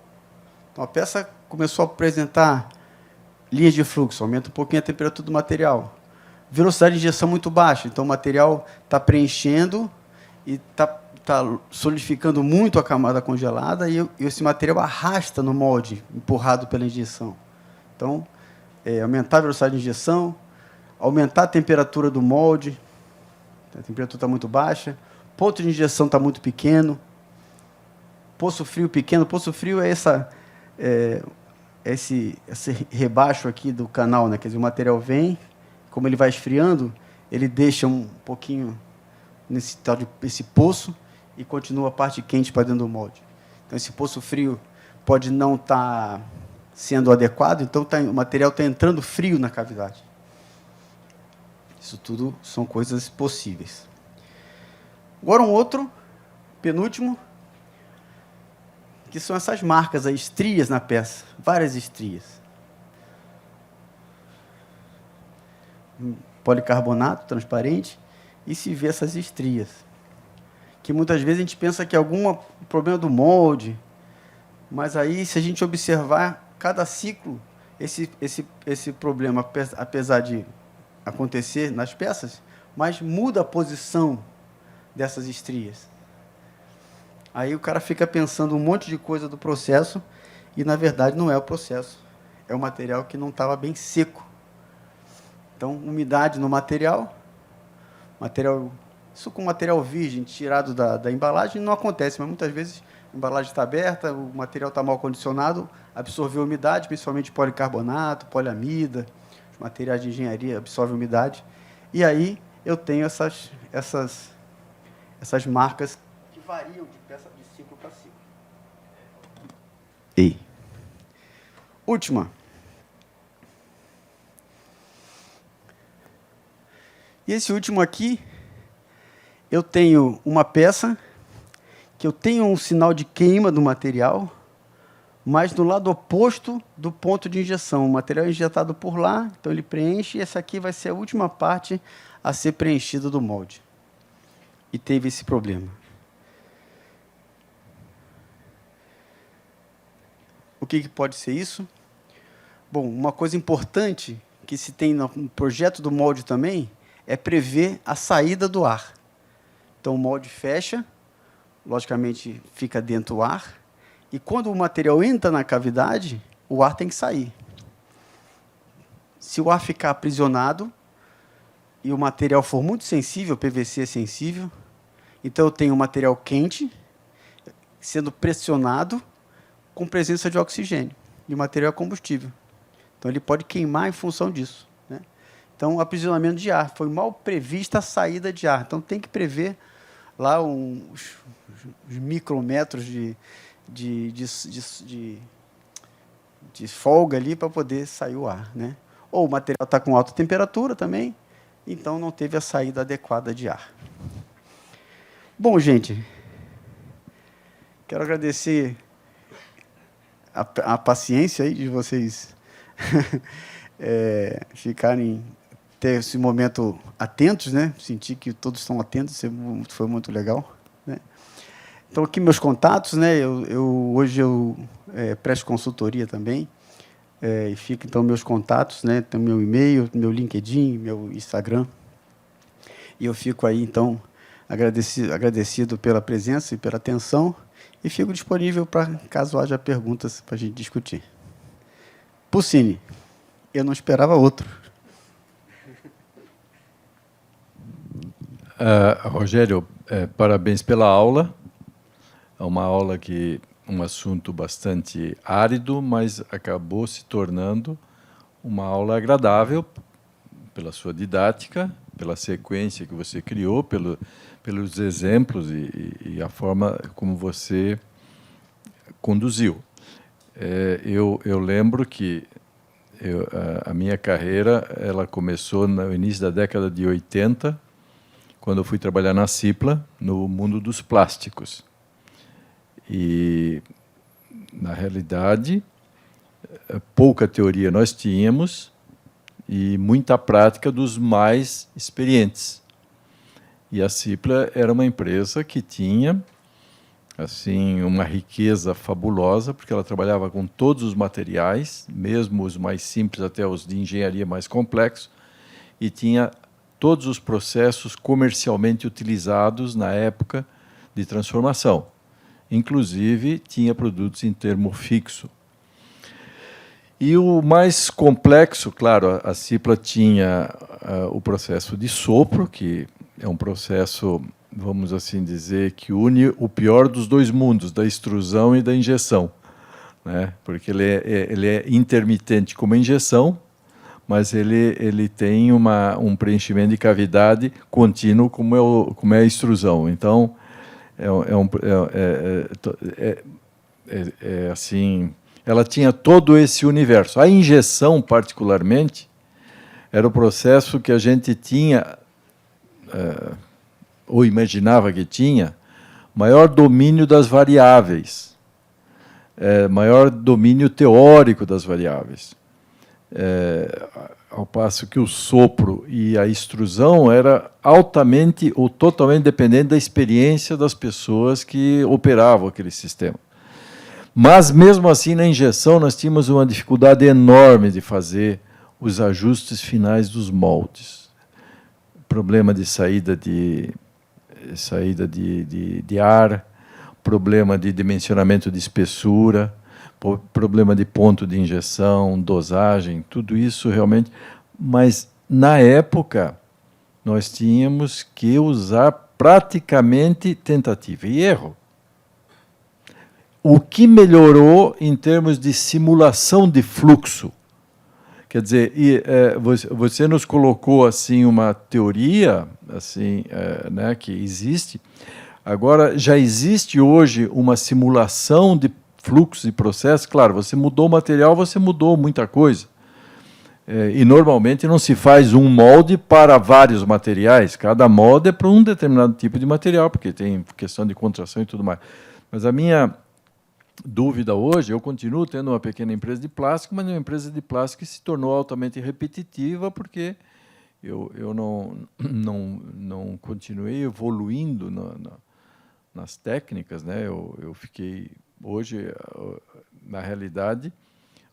Então, a peça começou a apresentar linhas de fluxo, aumenta um pouquinho a temperatura do material. Velocidade de injeção muito baixa, então o material está preenchendo e está solidificando muito a camada congelada, e esse material arrasta no molde, empurrado pela injeção. Então, aumentar a velocidade de injeção, aumentar a temperatura do molde, a temperatura está muito baixa, ponto de injeção está muito pequeno, poço frio pequeno. Poço frio é esse rebaixo aqui do canal, né? Quer dizer, o material vem, como ele vai esfriando, ele deixa um pouquinho nesse tal de esse poço e continua a parte quente para dentro do molde. Então, esse poço frio pode não estar sendo adequado, então o material está entrando frio na cavidade. Isso tudo são coisas possíveis. Agora um outro, penúltimo, que são essas marcas, as estrias na peça, várias estrias. Policarbonato transparente, e se vê essas estrias, que muitas vezes a gente pensa que é algum problema do molde, mas aí, se a gente observar cada ciclo, esse problema, apesar de acontecer nas peças, mas muda a posição dessas estrias. Aí o cara fica pensando um monte de coisa do processo, e, na verdade, não é o processo. É o material que não estava bem seco. Então, umidade no material, isso com material virgem, tirado da embalagem, não acontece, mas muitas vezes a embalagem está aberta, o material está mal condicionado, absorveu umidade, principalmente policarbonato, poliamida, os materiais de engenharia absorvem umidade, e aí eu tenho essas marcas que variam de peça de ciclo para ciclo. E última. E esse último aqui, eu tenho uma peça que eu tenho um sinal de queima do material, mas no lado oposto do ponto de injeção. O material é injetado por lá, então ele preenche, e essa aqui vai ser a última parte a ser preenchida do molde. E teve esse problema. O que pode ser isso? Bom, uma coisa importante que se tem no projeto do molde também é prever a saída do ar. Então, o molde fecha, logicamente fica dentro o ar, e quando o material entra na cavidade, o ar tem que sair. Se o ar ficar aprisionado e o material for muito sensível, o PVC é sensível, então eu tenho um material quente sendo pressionado com presença de oxigênio, e o material é combustível. Então, ele pode queimar em função disso, né? Então, aprisionamento de ar. Foi mal prevista a saída de ar. Então, tem que prever lá os micrômetros de folga ali para poder sair o ar, né? Ou o material está com alta temperatura também, então não teve a saída adequada de ar. Bom, gente, quero agradecer a paciência aí de vocês ficarem, ter esse momento atentos, né? Senti que todos estão atentos, isso foi muito legal, né? Então, aqui meus contatos, né? Hoje eu presto consultoria também, e fica, então, meus contatos, né? Tem meu e-mail, meu LinkedIn, meu Instagram, e eu fico aí, então, agradecido pela presença e pela atenção, e fico disponível para, caso haja perguntas, para a gente discutir. Puccini, eu não esperava outro. Rogério, parabéns pela aula. É uma aula um assunto bastante árido, mas acabou se tornando uma aula agradável pela sua didática pela sequência que você criou, pelos exemplos e a forma como você conduziu. Eu lembro que a minha carreira ela começou no início da década de 80, quando eu fui trabalhar na Cipla, no mundo dos plásticos. E, na realidade, pouca teoria nós tínhamos e muita prática dos mais experientes. E a Cipla era uma empresa que tinha assim uma riqueza fabulosa, porque ela trabalhava com todos os materiais, mesmo os mais simples até os de engenharia mais complexos, e tinha todos os processos comercialmente utilizados na época de transformação. Inclusive, tinha produtos em termo fixo. E o mais complexo, claro, a Cipla tinha o processo de sopro, que é um processo, vamos assim dizer, que une o pior dos dois mundos, da extrusão e da injeção, né? Porque ele é intermitente como a injeção, mas ele tem um preenchimento de cavidade contínuo como é a extrusão. Então, assim, ela tinha todo esse universo. A injeção, particularmente, era o processo que a gente tinha, ou imaginava que tinha, maior domínio das variáveis, maior domínio teórico das variáveis. Ao passo que o sopro e a extrusão era altamente ou totalmente dependente da experiência das pessoas que operavam aquele sistema. Mas, mesmo assim, na injeção, nós tínhamos uma dificuldade enorme de fazer os ajustes finais dos moldes. Problema de saída de ar, problema de dimensionamento de espessura, problema de ponto de injeção, dosagem, tudo isso realmente. Mas, na época, nós tínhamos que usar praticamente tentativa e erro. O que melhorou em termos de simulação de fluxo? Quer dizer, você nos colocou assim uma teoria assim, né, que existe. Agora, já existe hoje uma simulação de fluxo e processo. Claro, você mudou o material, você mudou muita coisa. E normalmente não se faz um molde para vários materiais. Cada molde é para um determinado tipo de material, porque tem questão de contração e tudo mais. Mas a minha dúvida hoje, eu continuo tendo uma pequena empresa de plástico, mas é uma empresa de plástico que se tornou altamente repetitiva, porque eu não continuei evoluindo nas técnicas, né? Eu fiquei... Hoje, na realidade,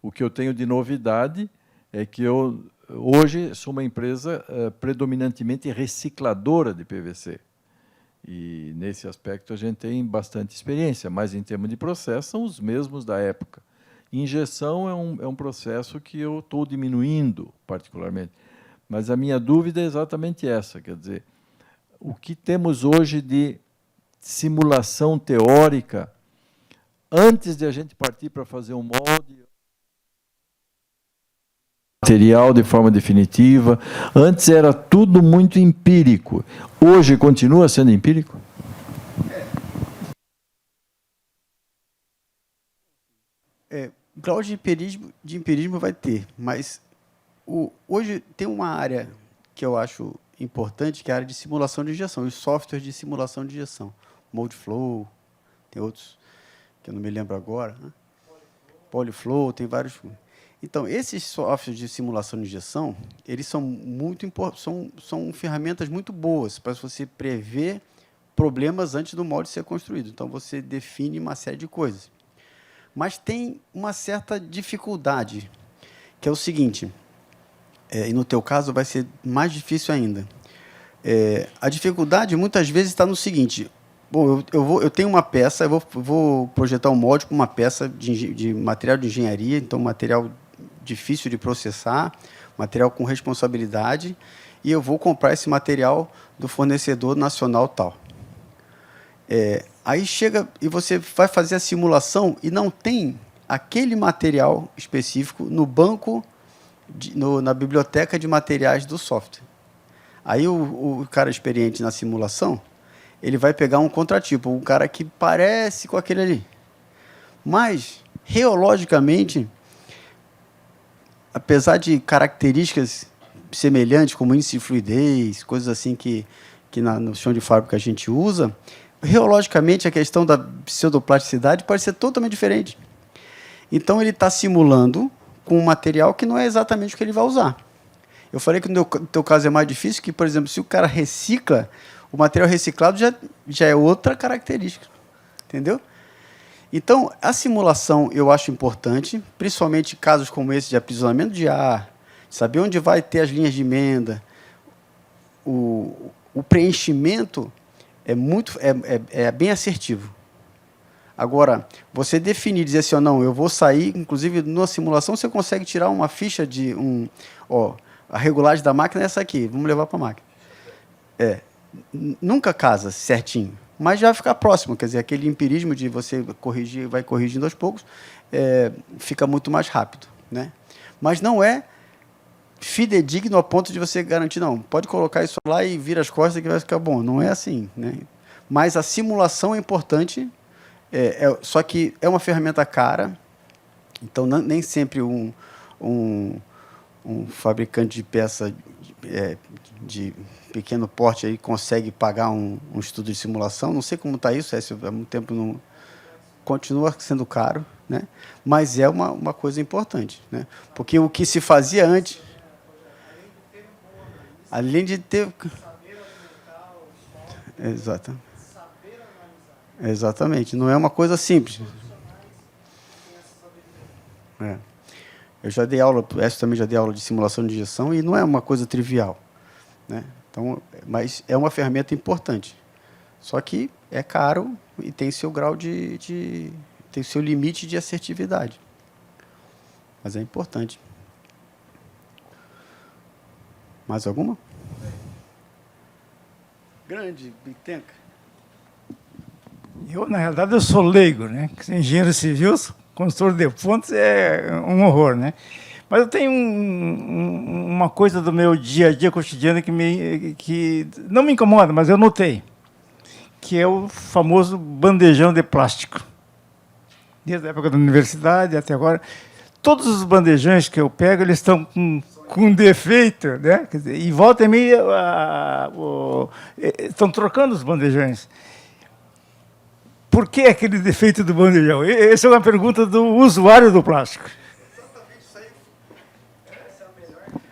o que eu tenho de novidade é que eu, hoje, sou uma empresa predominantemente recicladora de PVC. E, nesse aspecto, a gente tem bastante experiência, mas, em termos de processo, são os mesmos da época. Injeção é um processo que eu estou diminuindo, particularmente. Mas a minha dúvida é exatamente essa, quer dizer, o que temos hoje de simulação teórica antes de a gente partir para fazer um molde material de forma definitiva. Antes era tudo muito empírico. Hoje continua sendo empírico? Grau de empirismo vai ter, mas hoje tem uma área que eu acho importante, que é a área de simulação de injeção, os softwares de simulação de injeção. Moldflow, tem outros que eu não me lembro agora, né? Polyflow, tem vários. Então, esses softwares de simulação de injeção, eles são muito são ferramentas muito boas para você prever problemas antes do molde ser construído. Então, você define uma série de coisas. Mas tem uma certa dificuldade, que é o seguinte, e no teu caso vai ser mais difícil ainda. A dificuldade, muitas vezes, está no seguinte: bom, eu tenho uma peça, eu vou projetar um molde com uma peça de material de engenharia, então material difícil de processar, material com responsabilidade, e eu vou comprar esse material do fornecedor nacional tal. Aí chega e você vai fazer a simulação e não tem aquele material específico no banco, na biblioteca de materiais do software. Aí o cara experiente na simulação, ele vai pegar um contratipo, um cara que parece com aquele ali. Mas, reologicamente, apesar de características semelhantes, como índice de fluidez, coisas assim que no chão de fábrica a gente usa, reologicamente a questão da pseudoplasticidade pode ser totalmente diferente. Então, ele está simulando com um material que não é exatamente o que ele vai usar. Eu falei que no teu caso é mais difícil, que, por exemplo, se o cara recicla, o material reciclado já é outra característica. Entendeu? Então, a simulação eu acho importante, principalmente casos como esse de aprisionamento de ar, saber onde vai ter as linhas de emenda. O preenchimento é bem assertivo. Agora, você definir, dizer assim, não, eu vou sair, inclusive, numa simulação, você consegue tirar uma ficha de a regulagem da máquina é essa aqui, vamos levar para a máquina. Nunca casa certinho, mas já vai ficar próximo, quer dizer, aquele empirismo de você corrigir, vai corrigindo aos poucos, fica muito mais rápido, né? Mas não é fidedigno a ponto de você garantir, não, pode colocar isso lá e vira as costas que vai ficar bom. Não é assim, né? Mas a simulação é importante, só que é uma ferramenta cara, então nem sempre um fabricante de peça de pequeno porte aí consegue pagar um estudo de simulação. Não sei como está isso, há muito tempo não continua sendo caro, né? Mas é uma coisa importante, né? Porque o que se fazia antes, além de ter... Exatamente, não é uma coisa simples. Eu já dei aula, também já dei aula de simulação de injeção e não é uma coisa trivial, né? Então, mas é uma ferramenta importante. Só que é caro e tem seu grau tem seu limite de assertividade. Mas é importante. Mais alguma? Grande, Bitenca. Na realidade, eu sou leigo, né? Engenheiro civil, construtor de pontes é um horror, né? Mas eu tenho uma coisa do meu dia a dia cotidiano que não me incomoda, mas eu notei, que é o famoso bandejão de plástico. Desde a época da universidade até agora, todos os bandejões que eu pego, eles estão com defeito, né? Quer dizer, e volta e meia estão trocando os bandejões. Por que aquele defeito do bandejão? Essa é uma pergunta do usuário do plástico.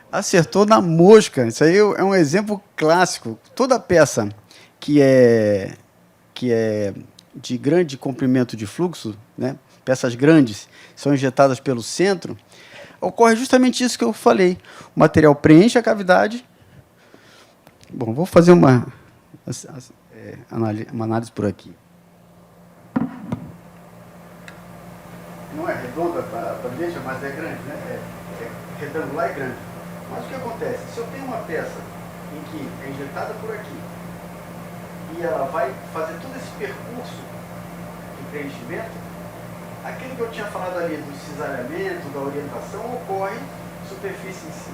Acertou na mosca. Isso aí é um exemplo clássico. Toda peça que é de grande comprimento de fluxo, né, peças grandes, são injetadas pelo centro, ocorre justamente isso que eu falei. O material preenche a cavidade. Bom, vou fazer uma análise por aqui. Não é redonda a bandeja, mas é grande, né? É retangular e grande. Mas o que acontece? Se eu tenho uma peça em que é injetada por aqui e ela vai fazer todo esse percurso de preenchimento, aquilo que eu tinha falado ali do cisalhamento, da orientação, ocorre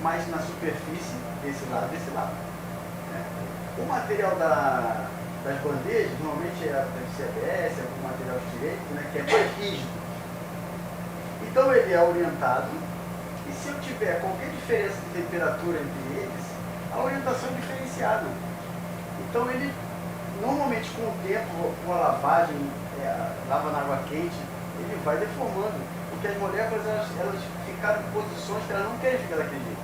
mais na superfície desse lado. Né? O material das bandejas, normalmente deve ser ABS, algum material direito, né, que é mais rígido. Então ele é orientado, e se eu tiver qualquer diferença de temperatura entre eles, a orientação é diferenciada. Então ele, normalmente com o tempo, com a lavagem, lava na água quente, ele vai deformando, porque as moléculas elas ficaram em posições que elas não querem ficar daquele jeito.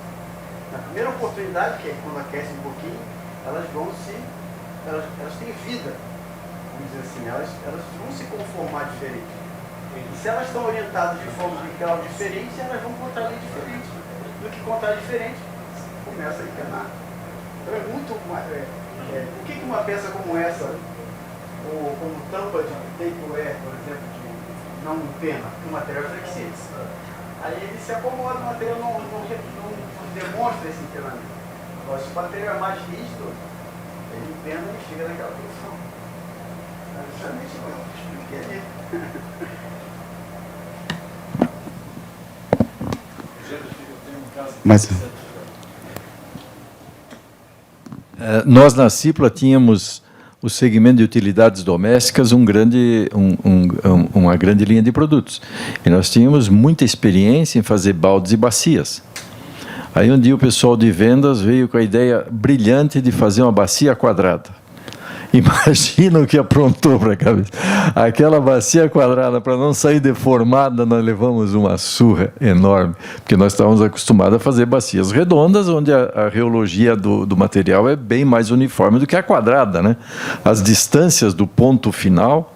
Na primeira oportunidade, que é quando aquece um pouquinho, elas têm vida, vamos dizer assim, elas vão se conformar diferente. E se elas estão orientadas de forma de grau diferente, elas vão contrair diferente. Do que contrair diferente, começa a empenar. Então é muito... por que uma peça como essa, ou como tampa de Tupperware, por exemplo, não empena, porque o material é flexível? Aí ele se acomoda, o material não demonstra esse empenamento. Agora, se o material é mais rígido, ele empena e chega naquela posição. É justamente o que eu expliquei ali. Mas Nós, na Cipla, tínhamos o segmento de utilidades domésticas uma grande linha de produtos. E nós tínhamos muita experiência em fazer baldes e bacias. Aí um dia o pessoal de vendas veio com a ideia brilhante de fazer uma bacia quadrada. Imagina o que aprontou para a cabeça. Aquela bacia quadrada, para não sair deformada, nós levamos uma surra enorme, porque nós estávamos acostumados a fazer bacias redondas, onde a reologia do material é bem mais uniforme do que a quadrada, né? As distâncias do ponto final.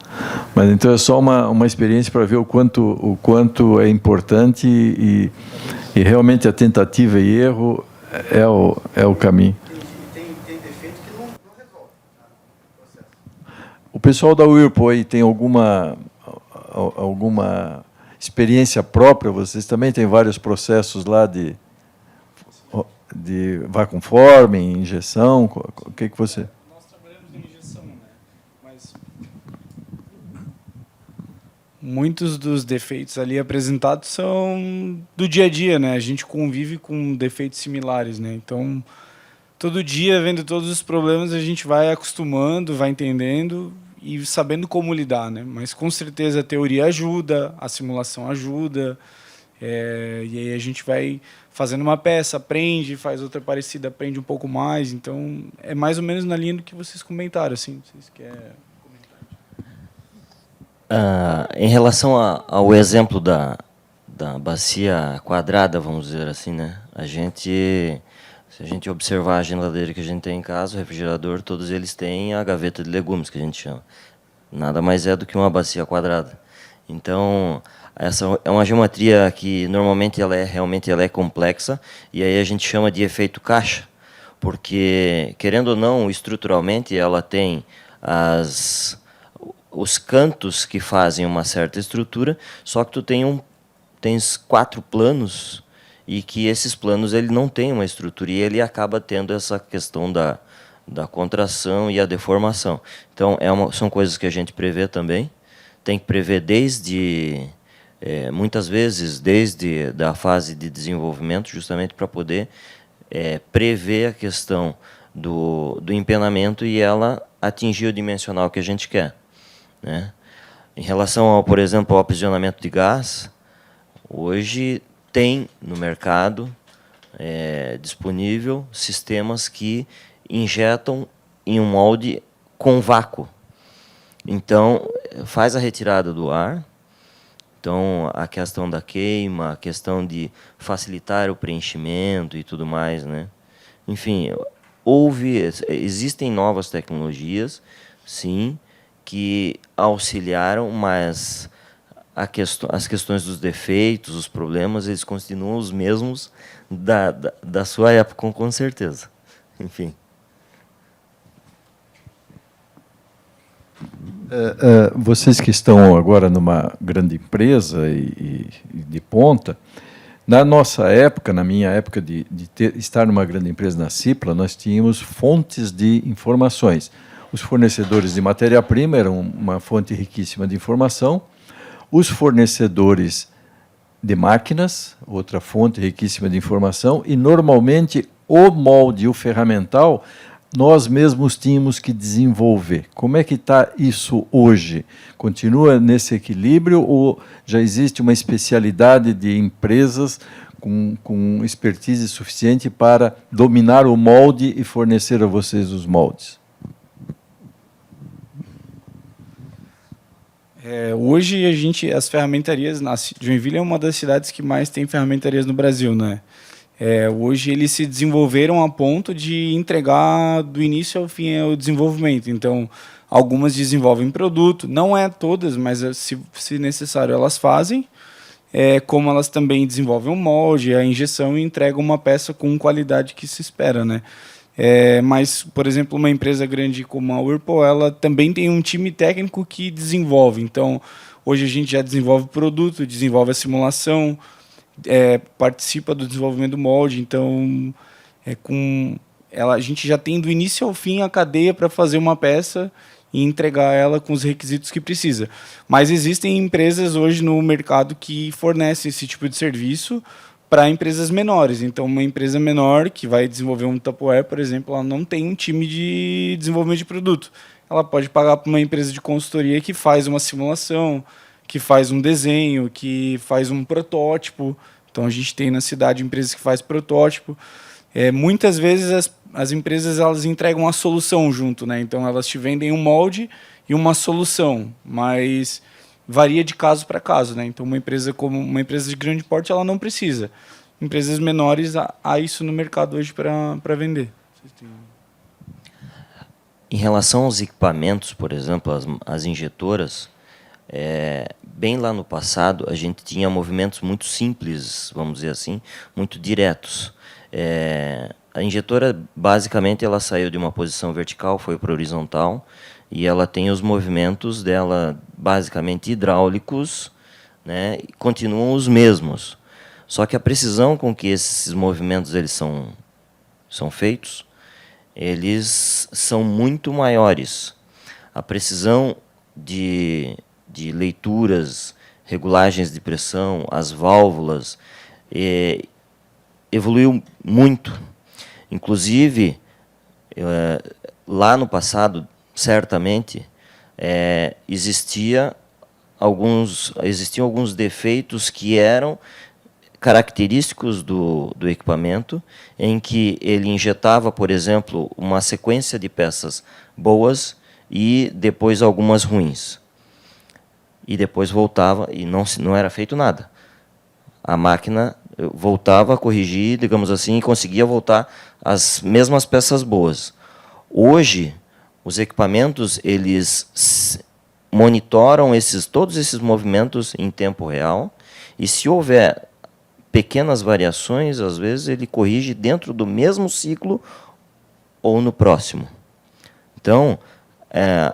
Mas então é só uma experiência para ver o quanto é importante e realmente a tentativa e erro é o caminho. O pessoal da Whirlpool aí tem alguma experiência própria? Vocês também têm vários processos lá de vacuum forming, injeção? O que você... Nós trabalhamos em injeção, né? Mas muitos dos defeitos ali apresentados são do dia a dia, né? A gente convive com defeitos similares, né? Então, todo dia, vendo todos os problemas, a gente vai acostumando, vai entendendo e sabendo como lidar, né? Mas, com certeza, a teoria ajuda, a simulação ajuda, e aí a gente vai fazendo uma peça, aprende, faz outra parecida, aprende um pouco mais. Então, é mais ou menos na linha do que vocês comentaram, assim. Vocês querem comentar? Em relação ao exemplo da bacia quadrada, vamos dizer assim, né? Se a gente observar a geladeira que a gente tem em casa, o refrigerador, todos eles têm a gaveta de legumes, que a gente chama. Nada mais é do que uma bacia quadrada. Então, essa é uma geometria que normalmente realmente ela é complexa, e aí a gente chama de efeito caixa, porque, querendo ou não, estruturalmente ela tem os cantos que fazem uma certa estrutura, só que tu tens 4 planos, e que esses planos ele não tem uma estrutura, e ele acaba tendo essa questão da contração e a deformação. Então, são coisas que a gente prevê também. Tem que prever muitas vezes, desde a fase de desenvolvimento, justamente para poder prever a questão do empenamento e ela atingir o dimensional que a gente quer, né? Em relação, por exemplo, ao aprisionamento de gás, hoje tem no mercado disponível sistemas que injetam em um molde com vácuo. Então, faz a retirada do ar. Então, a questão da queima, a questão de facilitar o preenchimento e tudo mais, né? Enfim, existem novas tecnologias, sim, que auxiliaram, mas as questões dos defeitos, os problemas, eles continuam os mesmos da sua época, com certeza. Enfim. Vocês que estão agora numa grande empresa e de ponta, na nossa época, na minha época de estar numa grande empresa na Cipla, nós tínhamos fontes de informações. Os fornecedores de matéria-prima eram uma fonte riquíssima de informação, os fornecedores de máquinas, outra fonte riquíssima de informação, e, normalmente, o molde e o ferramental nós mesmos tínhamos que desenvolver. Como é que está isso hoje? Continua nesse equilíbrio ou já existe uma especialidade de empresas com expertise suficiente para dominar o molde e fornecer a vocês os moldes? Hoje, as ferramentarias, Joinville é uma das cidades que mais tem ferramentarias no Brasil, né? Hoje eles se desenvolveram a ponto de entregar do início ao fim o desenvolvimento. Então, algumas desenvolvem produto, não todas, mas se necessário elas fazem, como elas também desenvolvem o molde, a injeção e entregam uma peça com qualidade que se espera, né? Mas, por exemplo, uma empresa grande como a Whirlpool, ela também tem um time técnico que desenvolve. Então, hoje a gente já desenvolve produto, desenvolve a simulação, participa do desenvolvimento do molde. Então, a gente já tem do início ao fim a cadeia para fazer uma peça e entregar ela com os requisitos que precisa. Mas existem empresas hoje no mercado que fornecem esse tipo de serviço para empresas menores. Então, uma empresa menor que vai desenvolver um Tupperware, por exemplo, ela não tem um time de desenvolvimento de produto. Ela pode pagar para uma empresa de consultoria que faz uma simulação, que faz um desenho, que faz um protótipo. Então, a gente tem na cidade empresas que fazem protótipo. Muitas vezes as empresas elas entregam a solução junto, né? Então, elas te vendem um molde e uma solução, mas varia de caso para caso, né? Então, uma empresa de grande porte, ela não precisa. Empresas menores, há isso no mercado hoje para vender. Em relação aos equipamentos, por exemplo, as injetoras, bem lá no passado, a gente tinha movimentos muito simples, vamos dizer assim, muito diretos. A injetora, basicamente, ela saiu de uma posição vertical, foi para horizontal, e ela tem os movimentos dela, basicamente, hidráulicos, né, e continuam os mesmos. Só que a precisão com que esses movimentos eles são feitos, eles são muito maiores. A precisão de leituras, regulagens de pressão, as válvulas, evoluiu muito. Inclusive, lá no passado, certamente, existiam alguns defeitos que eram característicos do equipamento, em que ele injetava, por exemplo, uma sequência de peças boas e depois algumas ruins. E depois voltava e não era feito nada. A máquina voltava a corrigir, digamos assim, e conseguia voltar as mesmas peças boas. Hoje, os equipamentos eles monitoram todos esses movimentos em tempo real, e se houver pequenas variações, às vezes ele corrige dentro do mesmo ciclo ou no próximo. Então,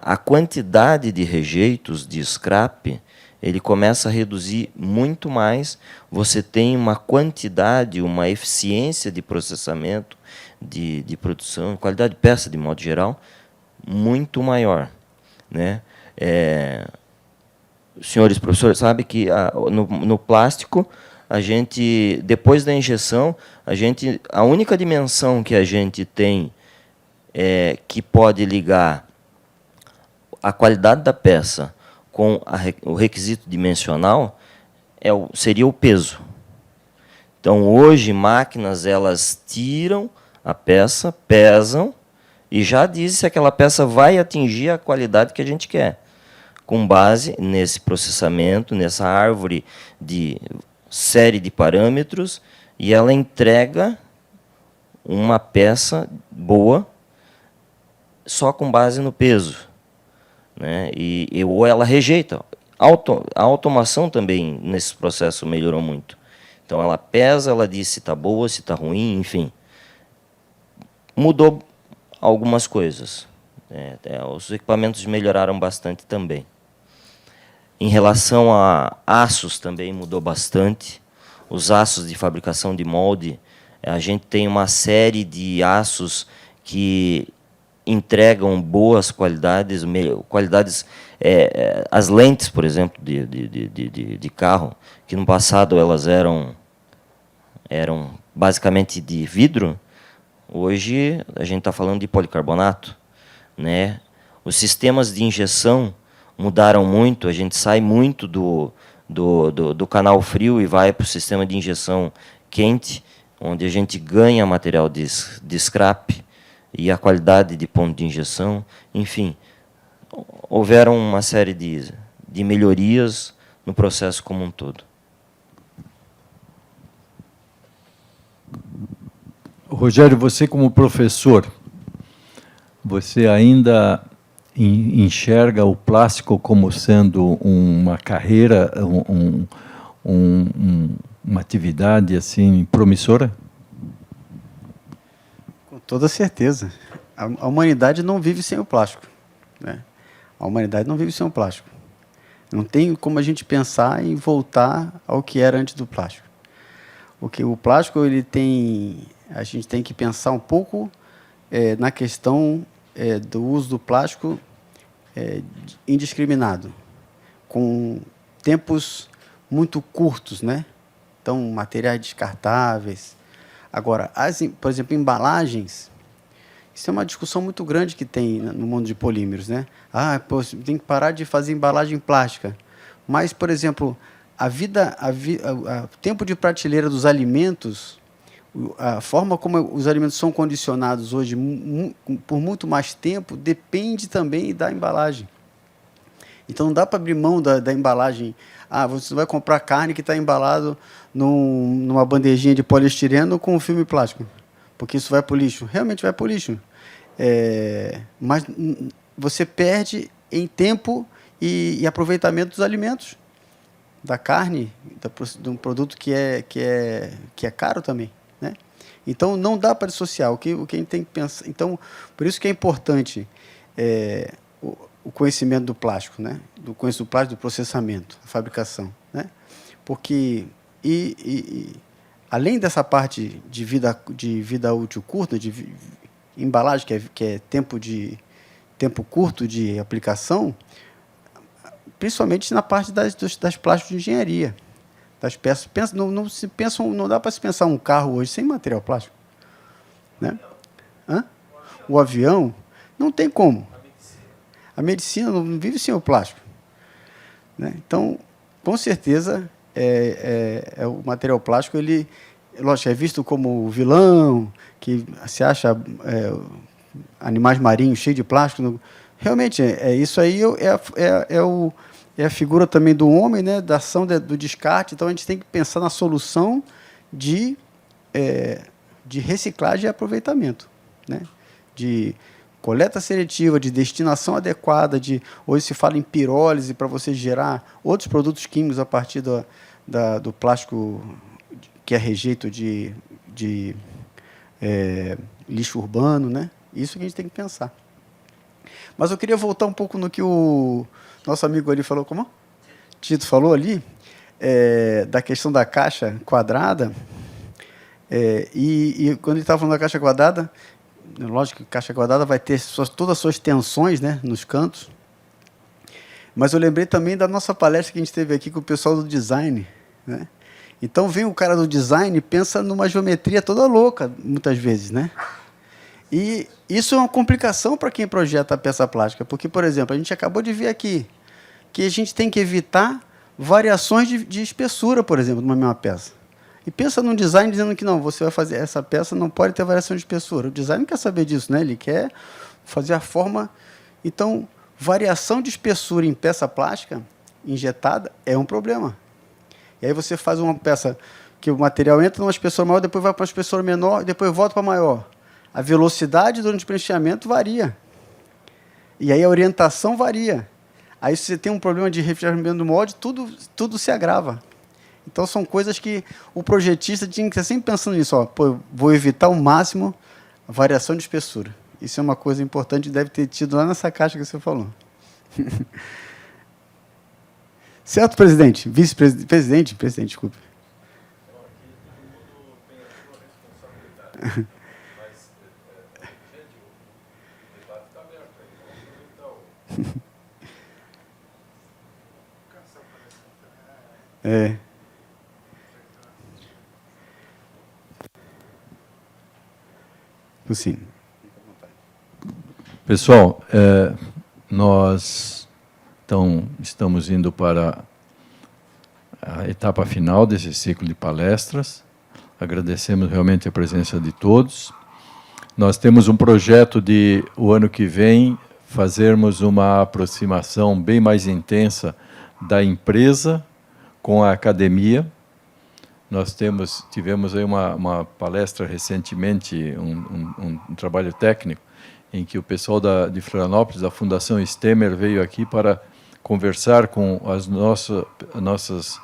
a quantidade de rejeitos, de scrap, ele começa a reduzir muito mais. Você tem uma quantidade, uma eficiência de processamento, de produção, qualidade de peça, de modo geral, muito maior, né? Os senhores professores sabem que no plástico, a gente, depois da injeção, a única dimensão que a gente tem que pode ligar a qualidade da peça com o requisito dimensional seria o peso. Então, hoje, máquinas elas tiram a peça, pesam, e já dizem se aquela peça vai atingir a qualidade que a gente quer, com base nesse processamento, nessa árvore de série de parâmetros, e ela entrega uma peça boa só com base no peso, né? Ou ela rejeita. A automação também nesse processo melhorou muito. Então ela pesa, ela diz se está boa, se está ruim, enfim. Mudou algumas coisas. Os equipamentos melhoraram bastante também. Em relação a aços, também mudou bastante. Os aços de fabricação de molde, a gente tem uma série de aços que entregam boas qualidades, as lentes, por exemplo, de carro, que no passado elas eram basicamente de vidro, hoje a gente está falando de policarbonato, né? Os sistemas de injeção mudaram muito, a gente sai muito do canal frio e vai para o sistema de injeção quente, onde a gente ganha material de scrap e a qualidade de ponto de injeção. Enfim, houveram uma série de melhorias no processo como um todo. Rogério, você como professor, você ainda enxerga o plástico como sendo uma carreira, uma atividade assim promissora? Com toda certeza. A humanidade não vive sem o plástico, né? A humanidade não vive sem o plástico. Não tem como a gente pensar em voltar ao que era antes do plástico. O plástico, a gente tem que pensar um pouco na questão do uso do plástico indiscriminado, com tempos muito curtos, né? Então, materiais descartáveis. Agora, por exemplo, embalagens, isso é uma discussão muito grande que tem no mundo de polímeros, né? Ah, pô, tem que parar de fazer embalagem plástica. Mas, por exemplo, o tempo de prateleira dos alimentos, a forma como os alimentos são condicionados hoje por muito mais tempo, depende também da embalagem. Então, não dá para abrir mão da embalagem. Ah, você vai comprar carne que está embalado numa bandejinha de poliestireno com filme plástico, porque isso vai para o lixo. Realmente vai para o lixo. Mas você perde em tempo e aproveitamento dos alimentos, da carne, de um produto que é caro também, né? Então, não dá para dissociar. O que a gente tem que pensar. Então, por isso que é importante o conhecimento do plástico, né? Do conhecimento do plástico, do processamento, da fabricação, né? Porque além dessa parte de vida útil curta, de embalagem, que é tempo curto de aplicação, principalmente na parte das plásticos de engenharia, das peças. Não dá para se pensar um carro hoje sem material plástico, né? O avião não tem como. A medicina não vive sem o plástico, né? Então, com certeza, o material plástico, ele, lógico, é visto como vilão, que se acha animais marinhos cheios de plástico. Realmente, isso aí é a figura também do homem, né, da ação do descarte. Então, a gente tem que pensar na solução de reciclagem e aproveitamento, né? De coleta seletiva, de destinação adequada, hoje se fala em pirólise para você gerar outros produtos químicos a partir do plástico que é rejeito de lixo urbano, né? Isso que a gente tem que pensar. Mas eu queria voltar um pouco no que o nosso amigo ali falou, como? Tito falou ali, da questão da caixa quadrada, e quando ele estava falando da caixa quadrada, lógico que a caixa quadrada vai ter todas as suas tensões, né, nos cantos. Mas eu lembrei também da nossa palestra que a gente teve aqui com o pessoal do design, né? Então, vem o cara do design e pensa numa geometria toda louca, muitas vezes, né? E isso é uma complicação para quem projeta a peça plástica, porque, por exemplo, a gente acabou de ver aqui que a gente tem que evitar variações de espessura, por exemplo, numa mesma peça. E pensa num design dizendo que não, você vai fazer essa peça, não pode ter variação de espessura. O design não quer saber disso, né? Ele quer fazer a forma. Então, variação de espessura em peça plástica injetada é um problema. E aí você faz uma peça que o material entra numa espessura maior, depois vai para uma espessura menor, depois volta para maior. A velocidade durante o preenchimento varia. E aí a orientação varia. Aí se você tem um problema de refrigeramento do molde, tudo se agrava. Então, são coisas que o projetista tinha que estar sempre pensando nisso. Vou evitar ao máximo a variação de espessura. Isso é uma coisa importante, deve ter tido lá nessa caixa que você falou. Certo, presidente? Vice-presidente? Presidente, desculpe. Sim. Pessoal, nós estamos indo para a etapa final desse ciclo de palestras. Agradecemos realmente a presença de todos. Nós temos um projeto de, o ano que vem, fazermos uma aproximação bem mais intensa da empresa com a academia. Nós tivemos aí uma palestra recentemente, um trabalho técnico, em que o pessoal de Florianópolis, da Fundação Stemmer, veio aqui para conversar com nossas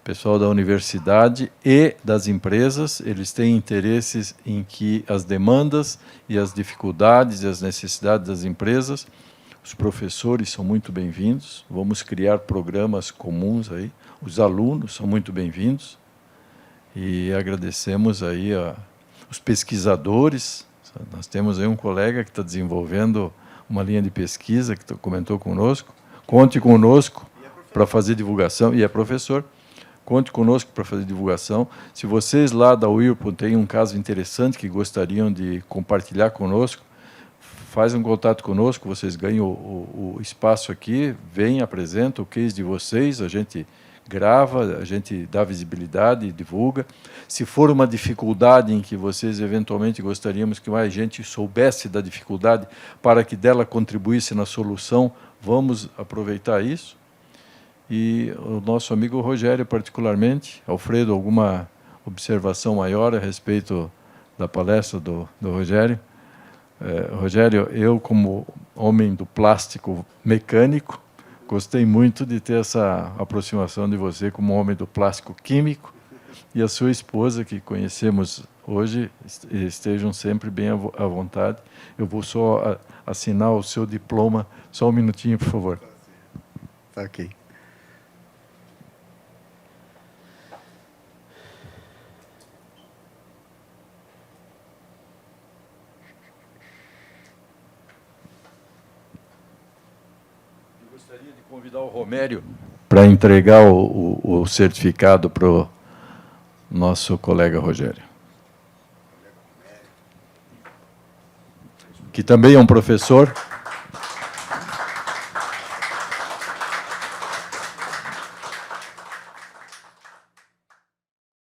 pessoal da universidade e das empresas. Eles têm interesses em que as demandas e as dificuldades e as necessidades das empresas, os professores são muito bem-vindos, vamos criar programas comuns aí, os alunos são muito bem-vindos, e agradecemos aí os pesquisadores. Nós temos aí um colega que está desenvolvendo uma linha de pesquisa, que comentou conosco. Conte conosco para fazer divulgação, e é professor, conte conosco para fazer divulgação. Se vocês lá da Whirlpool têm um caso interessante que gostariam de compartilhar conosco, faz um contato conosco, vocês ganham o espaço aqui, vem, apresenta o case de vocês, a gente grava, a gente dá visibilidade, divulga. Se for uma dificuldade em que vocês eventualmente gostaríamos que mais gente soubesse da dificuldade para que dela contribuísse na solução, vamos aproveitar isso. E o nosso amigo Rogério, particularmente. Alfredo, alguma observação maior a respeito da palestra do Rogério? Rogério, eu, como homem do plástico mecânico, gostei muito de ter essa aproximação de você como homem do plástico químico, e a sua esposa, que conhecemos hoje, estejam sempre bem à vontade. Eu vou só assinar o seu diploma. Só um minutinho, por favor. Tá ok. Gostaria de convidar o Romério para entregar o certificado para o nosso colega Rogério, que também é um professor